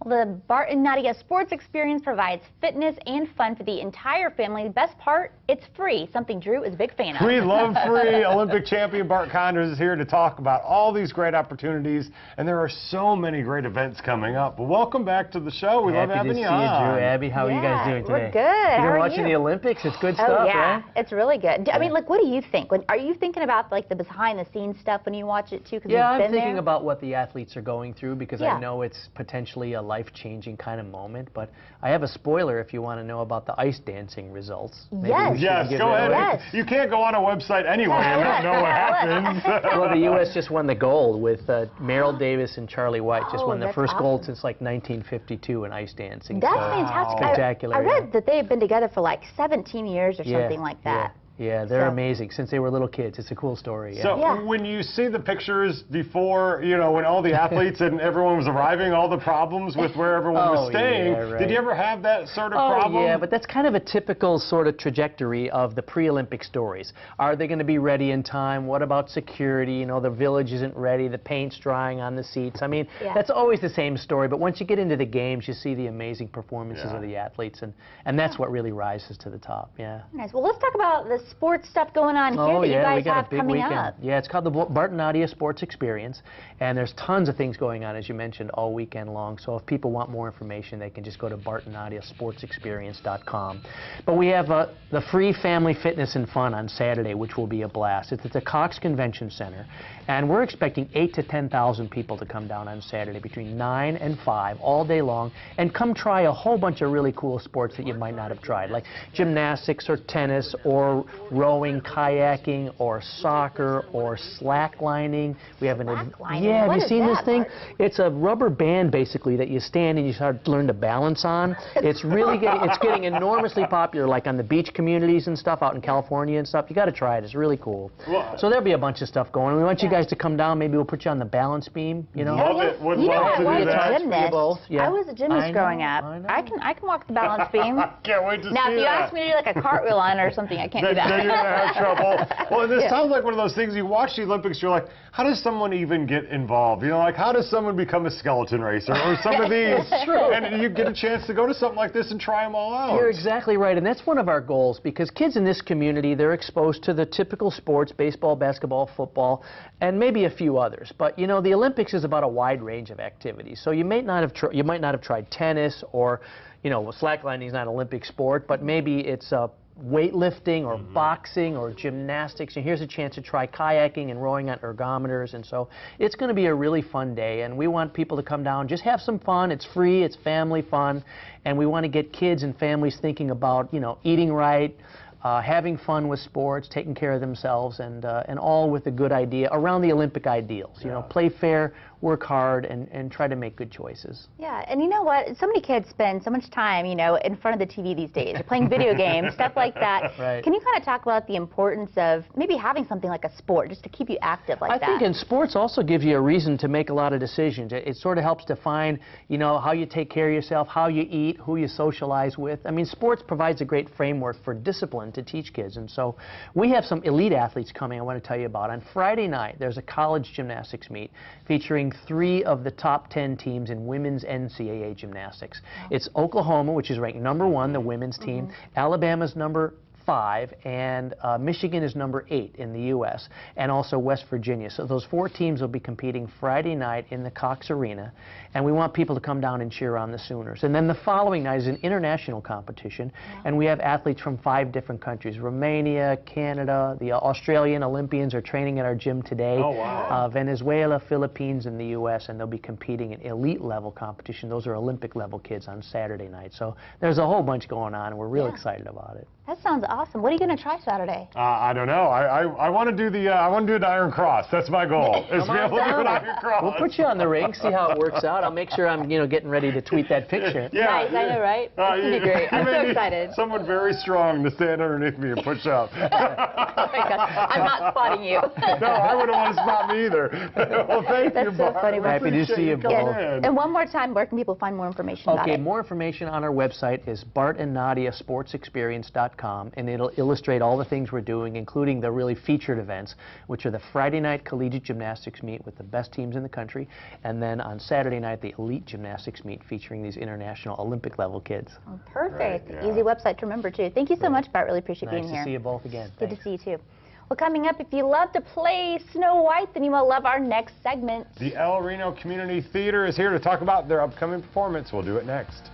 The Bart and Nadia Sports Experience provides fitness and fun for the entire family. The best part, it's free, something Drew is a big fan of. We love free. Olympic champion Bart Conders is here to talk about all these great opportunities, and there are so many great events coming up. Well, welcome back to the show. We love having you on. Happy to see you, Drew. Abby, how are you guys doing today? We're good. You've been watching the Olympics? It's good stuff, oh, yeah. right? It's really good. I mean, like, what do you think? Are you thinking about, like, the behind-the-scenes stuff when you watch it, too? Yeah, I'm thinking about what the athletes are going through, because I know it's potentially a life-changing kind of moment, but I have a spoiler if you want to know about the ice dancing results. Yes, go ahead. Yes. You can't go on a website anyway and not know what happens. Well, the U.S. just won the gold with Meryl Davis and Charlie White. Just won the first gold since like 1952 in ice dancing. That's fantastic. Spectacular. I read that they've been together for like 17 years or something like that. Yeah, they're amazing since they were little kids. It's a cool story. Yeah. So when you see the pictures before, you know, when all the athletes and everyone was arriving, all the problems with where everyone was staying, did you ever have that sort of problem? Yeah, but that's kind of a typical sort of trajectory of the pre-Olympic stories. Are they going to be ready in time? What about security? You know, the village isn't ready, the paint's drying on the seats. I mean, that's always the same story, but once you get into the games, you see the amazing performances of the athletes, and that's what really rises to the top, Nice. Well, let's talk about the sports stuff going on here that you guys have coming up. Yeah, it's called the Bart and Nadia Sports Experience, and there's tons of things going on, as you mentioned, all weekend long. So if people want more information, they can just go to bartandnadiasportsexperience.com. But we have the free family fitness and fun on Saturday, which will be a blast. It's at the Cox Convention Center, and we're expecting 8,000 to 10,000 people to come down on Saturday between 9 and 5 all day long, and come try a whole bunch of really cool sports that you might not have tried, like gymnastics or tennis or rowing, kayaking, or soccer, or slacklining. We have have you seen this thing? It's a rubber band basically that you stand and you start to learn to balance on. It's really getting enormously popular, like on the beach communities and stuff out in California and stuff. You got to try it. It's really cool. So there'll be a bunch of stuff going. We want you guys to come down. Maybe we'll put you on the balance beam. You know. Love it. Would love to do that. I was a gymnast growing up. I can walk the balance beam. I can't wait to see that. Now, if you ask me to do like a cartwheel on it or something, I can't do that. Then you're going to have trouble. Well, this sounds like one of those things, you watch the Olympics, you're like, how does someone even get involved? You know, like, how does someone become a skeleton racer or some of these? It's true. And you get a chance to go to something like this and try them all out. You're exactly right, and that's one of our goals, because kids in this community, they're exposed to the typical sports, baseball, basketball, football, and maybe a few others. But, you know, the Olympics is about a wide range of activities. So you might not have tried tennis, or, you know, slacklining is not an Olympic sport, but maybe it's weightlifting or boxing or gymnastics, and here's a chance to try kayaking and rowing on ergometers. And so it's going to be a really fun day, and we want people to come down, just have some fun. It's free, it's family fun, and we want to get kids and families thinking about, you know, eating right, having fun with sports, taking care of themselves, and all with a good idea around the Olympic ideals. You know, play fair, work hard, and try to make good choices. Yeah, and you know what? So many kids spend so much time, you know, in front of the TV these days. They're playing video games, stuff like that. Right. Can you kind of talk about the importance of maybe having something like a sport just to keep you active like that? I think in sports also gives you a reason to make a lot of decisions. It sort of helps define, you know, how you take care of yourself, how you eat, who you socialize with. I mean, sports provides a great framework for discipline to teach kids. And so we have some elite athletes coming I want to tell you about. On Friday night, there's a college gymnastics meet featuring 3 of the top 10 teams in women's NCAA gymnastics. It's Oklahoma, which is ranked #1, the women's team. Alabama's #5, and Michigan is #8 in the U.S., and also West Virginia. So those 4 teams will be competing Friday night in the Cox Arena, and we want people to come down and cheer on the Sooners. And then the following night is an international competition, and we have athletes from 5 different countries: Romania, Canada, the Australian Olympians are training at our gym today, Venezuela, Philippines, and the U.S., and they'll be competing in elite level competition. Those are Olympic level kids on Saturday night. So there's a whole bunch going on, and we're real excited about it. That sounds awesome. What are you going to try Saturday? I don't know. I want to do the an Iron Cross. That's my goal. Is to be able to do an Iron Cross. We'll put you on the ring, see how it works out. I'll make sure I'm getting ready to tweet that picture. Yeah, nice, I know, right? It's going to be great. I'm so excited. Someone very strong to stand underneath me and push up. Oh my gosh, I'm not spotting you. No, I wouldn't want to spot me either. Well, thank you, so funny. Happy to see you both. And one more time, where can people find more information about it? Okay, more information on our website is bartandnadiasportsexperience.com, and it'll illustrate all the things we're doing, including the really featured events, which are the Friday night collegiate gymnastics meet with the best teams in the country, and then on Saturday night, the elite gymnastics meet featuring these international Olympic level kids. Oh, perfect. Right, yeah. Easy website to remember, too. Thank you so much, Bart. Really appreciate being here. Nice to see you both again. Good to see you, too. Well, coming up, if you love to play Snow White, then you will love our next segment. The El Reno Community Theater is here to talk about their upcoming performance. We'll do it next.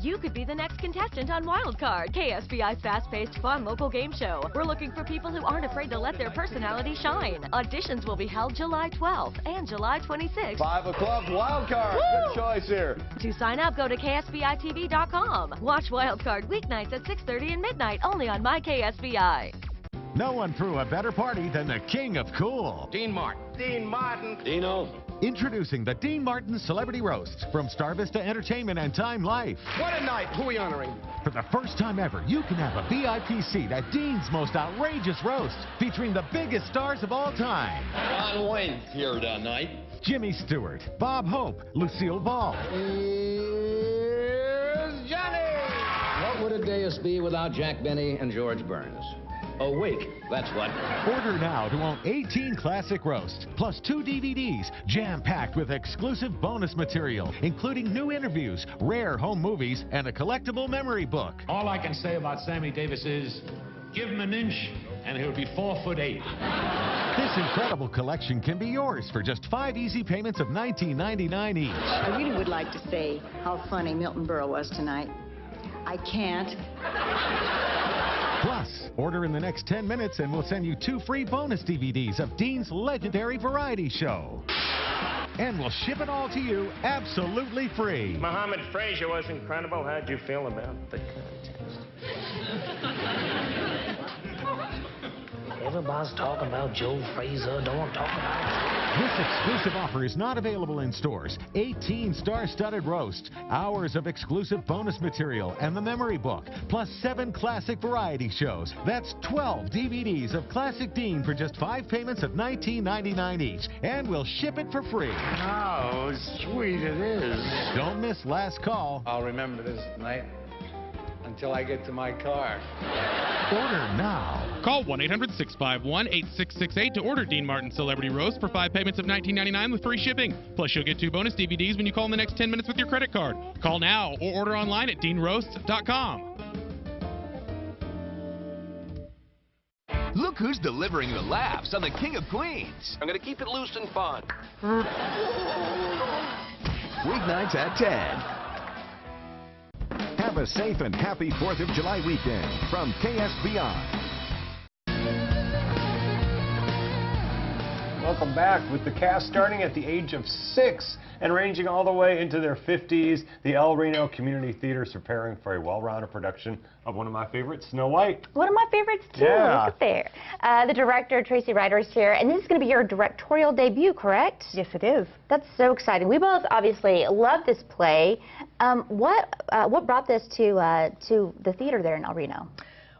You could be the next contestant on Wild Card, KSBI's fast-paced, fun local game show. We're looking for people who aren't afraid to let their personality shine. Auditions will be held July 12th and July 26th. 5 o'clock Wild Card. Woo! Good choice here. To sign up, go to KSBITV.com. Watch Wild Card weeknights at 6:30 and midnight only on MyKSBI. No one threw a better party than the king of cool, Dean Martin. Dean Martin. Dino. Introducing the Dean Martin Celebrity Roast from Star Vista Entertainment and Time Life. What a night. Who are we honoring? For the first time ever, you can have a VIP seat at Dean's most outrageous roast, featuring the biggest stars of all time. John Wayne's here tonight. Jimmy Stewart, Bob Hope, Lucille Ball. Here's Johnny. What would a dais be without Jack Benny and George Burns? A week, that's what. Order now to own 18 classic roasts, plus 2 DVDs, jam-packed with exclusive bonus material, including new interviews, rare home movies, and a collectible memory book. All I can say about Sammy Davis is, give him an inch, and he'll be 4'8". This incredible collection can be yours for just 5 easy payments of $19.99 each. I really would like to say how funny Milton Berle was tonight. I can't. Plus, order in the next 10 minutes and we'll send you 2 free bonus DVDs of Dean's legendary variety show. And we'll ship it all to you absolutely free. Mohammed Frazier was incredible. How'd you feel about the contest? Everybody's talking about Joe Frazier. Don't talk about it. This exclusive offer is not available in stores. 18 star-studded roasts, hours of exclusive bonus material, and the memory book, plus 7 classic variety shows. That's 12 DVDs of Classic Dean for just 5 payments of $19.99 each. And we'll ship it for free. How sweet it is. Don't miss last call. I'll remember this night until I get to my car. Order now. Call 1-800-651-8668 to order Dean Martin Celebrity Roast for 5 payments of $19.99 with free shipping. Plus, you'll get 2 bonus DVDs when you call in the next 10 minutes with your credit card. Call now or order online at deanroast.com. Look who's delivering the laughs on the King of Queens. I'm going to keep it loose and fun. Weeknights at 10. Have a safe and happy 4th of July weekend from KSBI. Welcome back. With the cast starting at the age of 6 and ranging all the way into their 50s, the El Reno Community Theater is preparing for a well-rounded production of one of my favorites, Snow White. One of my favorites, too. Yeah. Look at there. The director, Tracy Ryder, is here, and this is going to be your directorial debut, correct? Yes, it is. That's so exciting. We both obviously love this play. What brought this to the theater there in El Reno?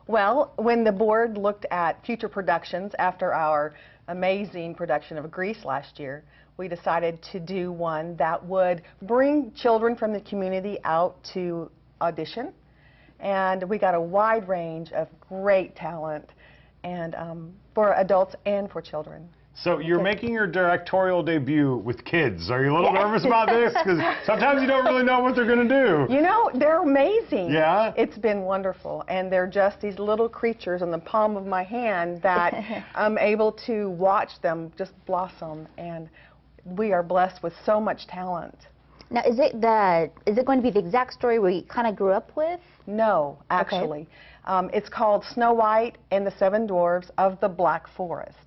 Well, when the board looked at future productions after our amazing production of Grease last year, we decided to do one that would bring children from the community out to audition. And we got a wide range of great talent, and for adults and for children. So you're making your directorial debut with kids. Are you a little nervous about this? Because sometimes you don't really know what they're going to do. You know, they're amazing. Yeah? It's been wonderful. And they're just these little creatures in the palm of my hand that I'm able to watch them just blossom. And we are blessed with so much talent. Now, is it going to be the exact story we kind of grew up with? No, actually. Okay. It's called Snow White and the 7 Dwarfs of the Black Forest.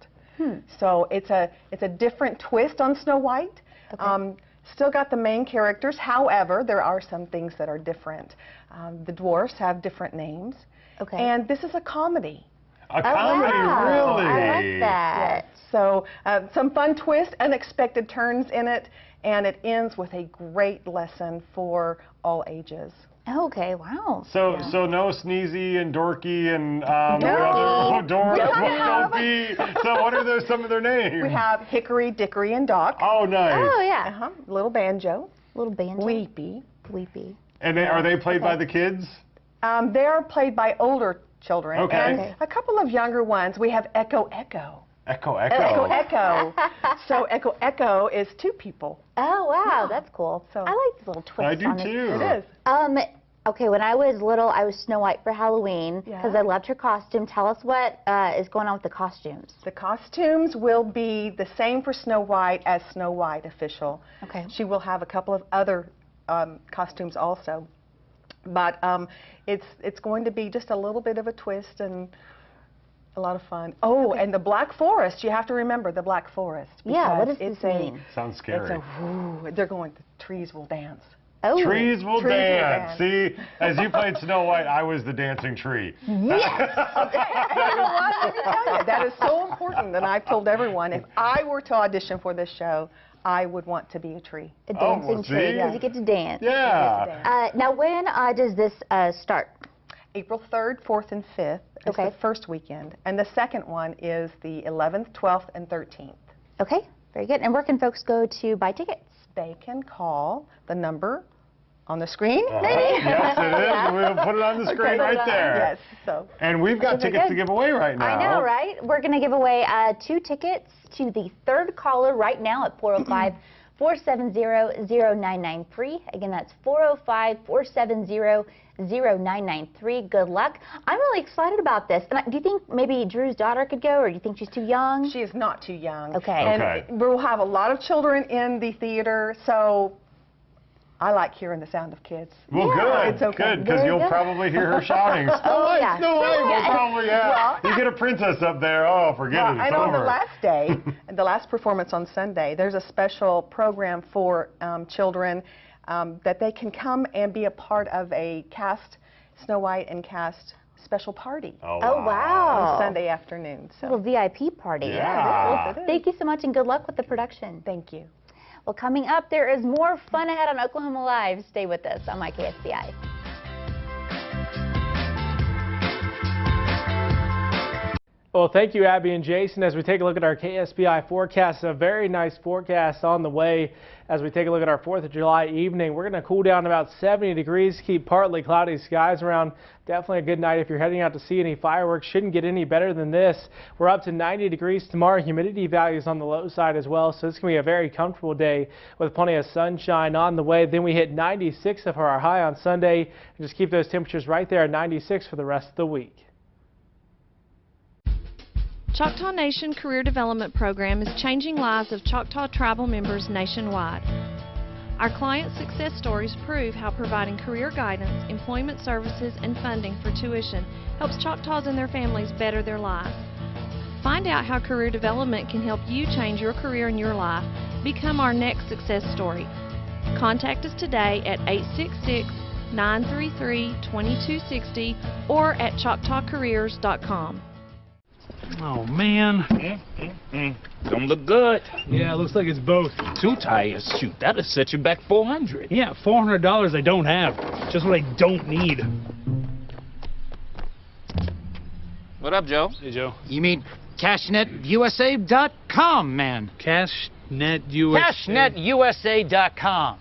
So it's a different twist on Snow White. Okay. Still got the main characters. However, there are some things that are different. The dwarfs have different names. Okay. And this is a comedy. A comedy, really? I like that. Yes. So some fun twists, unexpected turns in it, and it ends with a great lesson for all ages. Okay, wow. So no Sneezy and Dorky and Dopey. So what are some of their names? We have Hickory, Dickory, and Dock. Oh, nice. Oh, yeah. Little Banjo. Little Banjo. Weepy. And are they played by the kids? They're played by older children. Okay. And a couple of younger ones. We have Echo. So Echo is 2 people. Oh, wow, that's cool. So, I like the little twist I do on too. It is. Okay, when I was little, I was Snow White for Halloween because I loved her costume. Tell us what is going on with the costumes. The costumes will be the same for Snow White as Snow White official. Okay. She will have a couple of other costumes also. But it's going to be just a little bit of a twist and a lot of fun. Oh, and the Black Forest. You have to remember the Black Forest. Yeah, what does this mean? Sounds scary. They're going, the trees will dance. Oh. Trees will dance. See, as you played Snow White, I was the dancing tree. Yes. You know what? Let me tell you, that is so important. And I've told everyone, if I were to audition for this show, I would want to be a tree. A dancing tree, because you get to dance. Yeah. Now, when does this start? April 3rd, 4th, and 5th is the first weekend. And the second one is the 11th, 12th, and 13th. Okay, very good. And where can folks go to buy tickets? They can call the number on the screen, maybe? Yes, it is. We'll put it on the screen right there. Yes. So. And we've got tickets to give away right now. I know, right? We're going to give away 2 tickets to the 3rd caller right now at 405-470-0993. Again, that's 405-470-0993. Good luck. I'm really excited about this. And do you think maybe Drew's daughter could go, or do you think she's too young? She is not too young. Okay. And we'll have a lot of children in the theater, so I like hearing the sound of kids. Well, good. It's okay. Good, because you'll probably hear her shouting, Snow White, Snow White. We'll probably, you get a princess up there. Oh, forget it. It's and on over. the last day, the last performance on Sunday, there's a special program for children that they can come and be a part of a cast, Snow White and cast special party. Oh, wow. On Sunday afternoon. So. A little VIP party. Yeah. Thank you so much, and good luck with the production. Thank you. Well, coming up, there is more fun ahead on Oklahoma Live. Stay with us on KSBI. Well, thank you, Abby and Jason. As we take a look at our KSBI forecast, a very nice forecast on the way. As we take a look at our 4th of July evening, we're going to cool down about 70 degrees, keep partly cloudy skies around. Definitely a good night if you're heading out to see any fireworks. Shouldn't get any better than this. We're up to 90 degrees tomorrow. Humidity values on the low side as well, so it's going to be a very comfortable day with plenty of sunshine on the way. Then we hit 96 for our high on Sunday. And just keep those temperatures right there at 96 for the rest of the week. Choctaw Nation Career Development Program is changing lives of Choctaw tribal members nationwide. Our client success stories prove how providing career guidance, employment services, and funding for tuition helps Choctaws and their families better their lives. Find out how career development can help you change your career and your life. Become our next success story. Contact us today at 866-933-2260 or at ChoctawCareers.com. Oh, man. Don't look good. Yeah, looks like it's both. 2 tires. Shoot, that'll set you back $400. Yeah, $400 I don't have. Just what I don't need. What up, Joe? Hey, Joe. You mean CashNetUSA.com, man. CashNetUSA.com.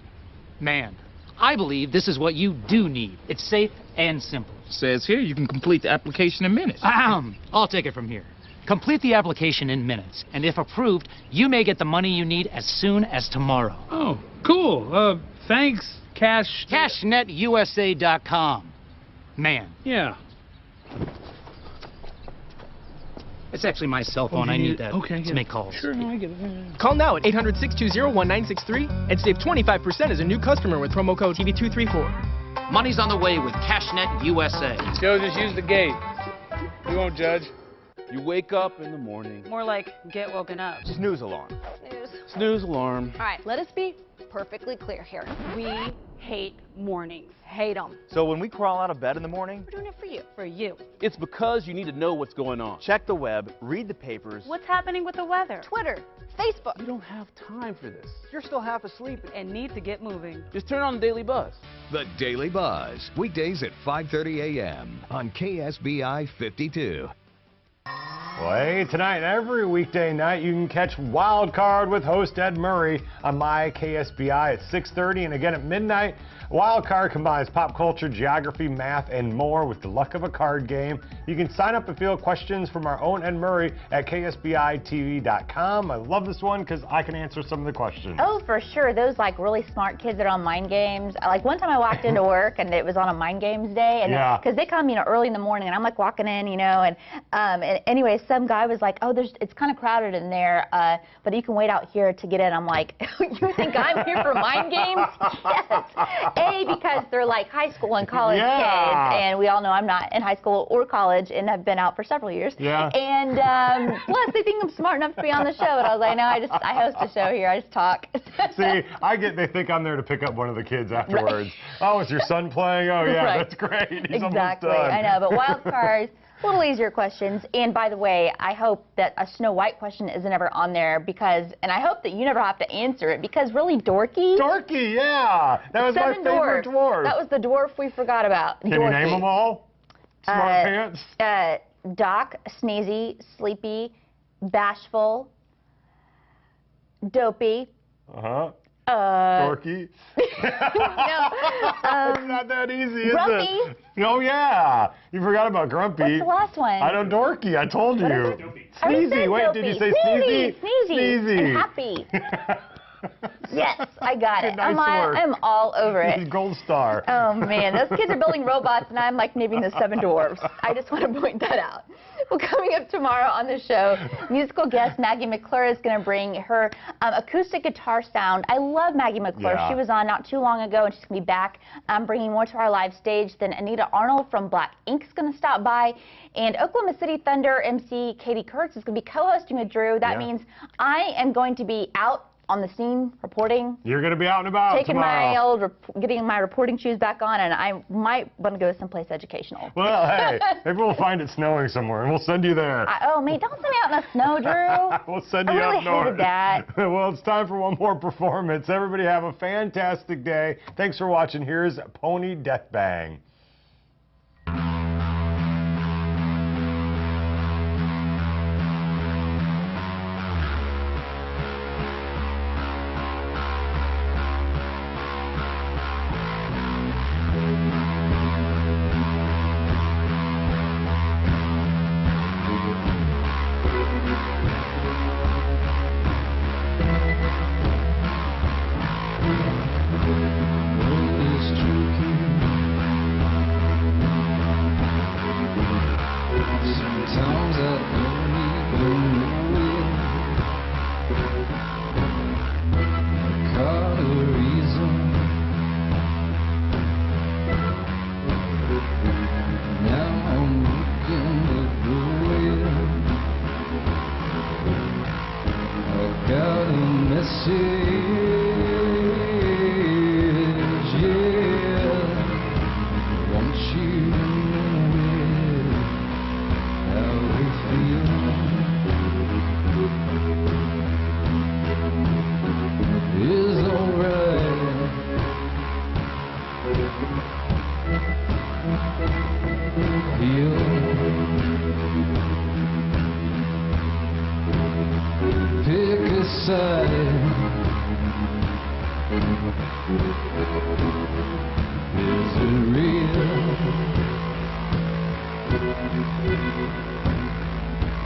Man, I believe this is what you do need. It's safe and simple. Says here you can complete the application in minutes. I'll take it from here. Complete the application in minutes, and if approved, you may get the money you need as soon as tomorrow. Oh, cool. Thanks, CashNetUSA.com. Man. Yeah. It's actually my cell phone. I need that to make calls. Sure, no, I get it. Call now at 800-620-1963 and save 25% as a new customer with promo code TV234. Money's on the way with CashNet USA. Joe, just use the gate. We won't judge. You wake up in the morning. More like get woken up. Snooze alarm. Snooze. Snooze alarm. All right, let us be perfectly clear here. We hate mornings. Hate them. So when we crawl out of bed in the morning, We're doing it for you. For you. it's because you need to know what's going on. Check the web, read the papers. What's happening with the weather? Twitter, Facebook. You don't have time for this. You're still half asleep and need to get moving. Just turn on the Daily Buzz. The Daily Buzz, weekdays at 5:30 a.m. on KSBI 52. Well, hey, tonight and every weekday night you can catch Wild Card with host Ed Murray on my KSBI at 6:30, and again at midnight. Wild Card combines pop culture, geography, math, and more with the luck of a card game. You can sign up and field questions from our own Ed Murray at ksbitv.com. I love this one because I can answer some of the questions. Oh, for sure. Those like really smart kids that are on mind games. Like one time I walked into work and it was on a mind games day, and because they come, early in the morning, and I'm like walking in, and anyway, some guy was like, "Oh, it's kind of crowded in there, but you can wait out here to get in." I'm like, "You think I'm here for mind games?" Yes. A, because they're like high school and college kids, and we all know I'm not in high school or college and have been out for several years. Yeah. And plus, they think I'm smart enough to be on the show, and I was like, "No, I host a show here. I just talk." See, they think I'm there to pick up one of the kids afterwards. Right. Oh, is your son playing? Oh, yeah, right. That's great. He's exactly. Almost done. I know, but Wild Cards. A little easier questions, and by the way, I hope that a Snow White question isn't ever on there and I hope that you never have to answer it because really Dorky. Dorky, yeah, that was my favorite dwarf. That was the dwarf we forgot about. Can you name them all? Smart Pants. Doc, Sneezy, Sleepy, Bashful, Dopey. Dorky. No, it's not that easy, is Grumpy. it? Oh, yeah. You forgot about Grumpy. What's the last one? I know Dorky. I told you. Sneezy. Wait, did you say Sneezy? Sneezy. And Happy. Yes, I got it. Nice work. I'm all over it. Gold star. Oh, man. Those kids are building robots, and I'm like naming the 7 dwarfs. I just want to point that out. Well, coming up tomorrow on the show, musical guest Maggie McClure is going to bring her acoustic guitar sound. I love Maggie McClure. Yeah. She was on not too long ago, and she's going to be back bringing more to our live stage. Then Anita Arnold from Black Ink is going to stop by. And Oklahoma City Thunder MC Katie Kurtz is going to be co-hosting with Drew. That means I am going to be out on the scene reporting. You're going to be out and about tomorrow. Getting my reporting shoes back on, and I might want to go someplace educational. Well, hey, maybe we'll find it snowing somewhere, and we'll send you there. Oh, mate, don't send me out in the snow, Drew. We'll send you I really up north. hated that. Well, it's time for one more performance. Everybody have a fantastic day. Thanks for watching. Here's Pony Death Bang.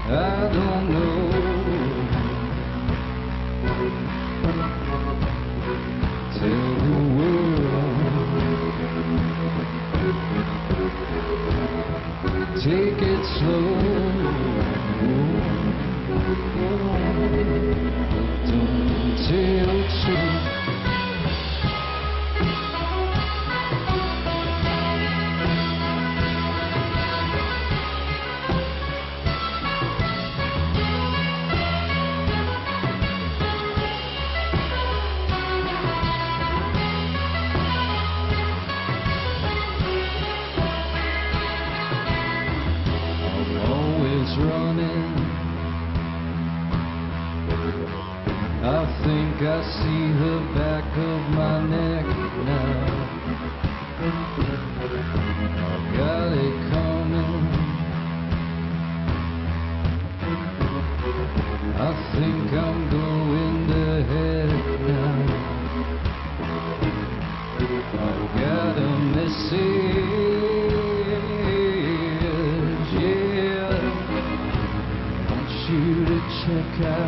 I don't know. Tell the world. Take it slow. Don't tell truth. running. I think I see the back of my neck now. I've got it coming. I think I'm going to head now. I've got a message, yeah. I want you to check out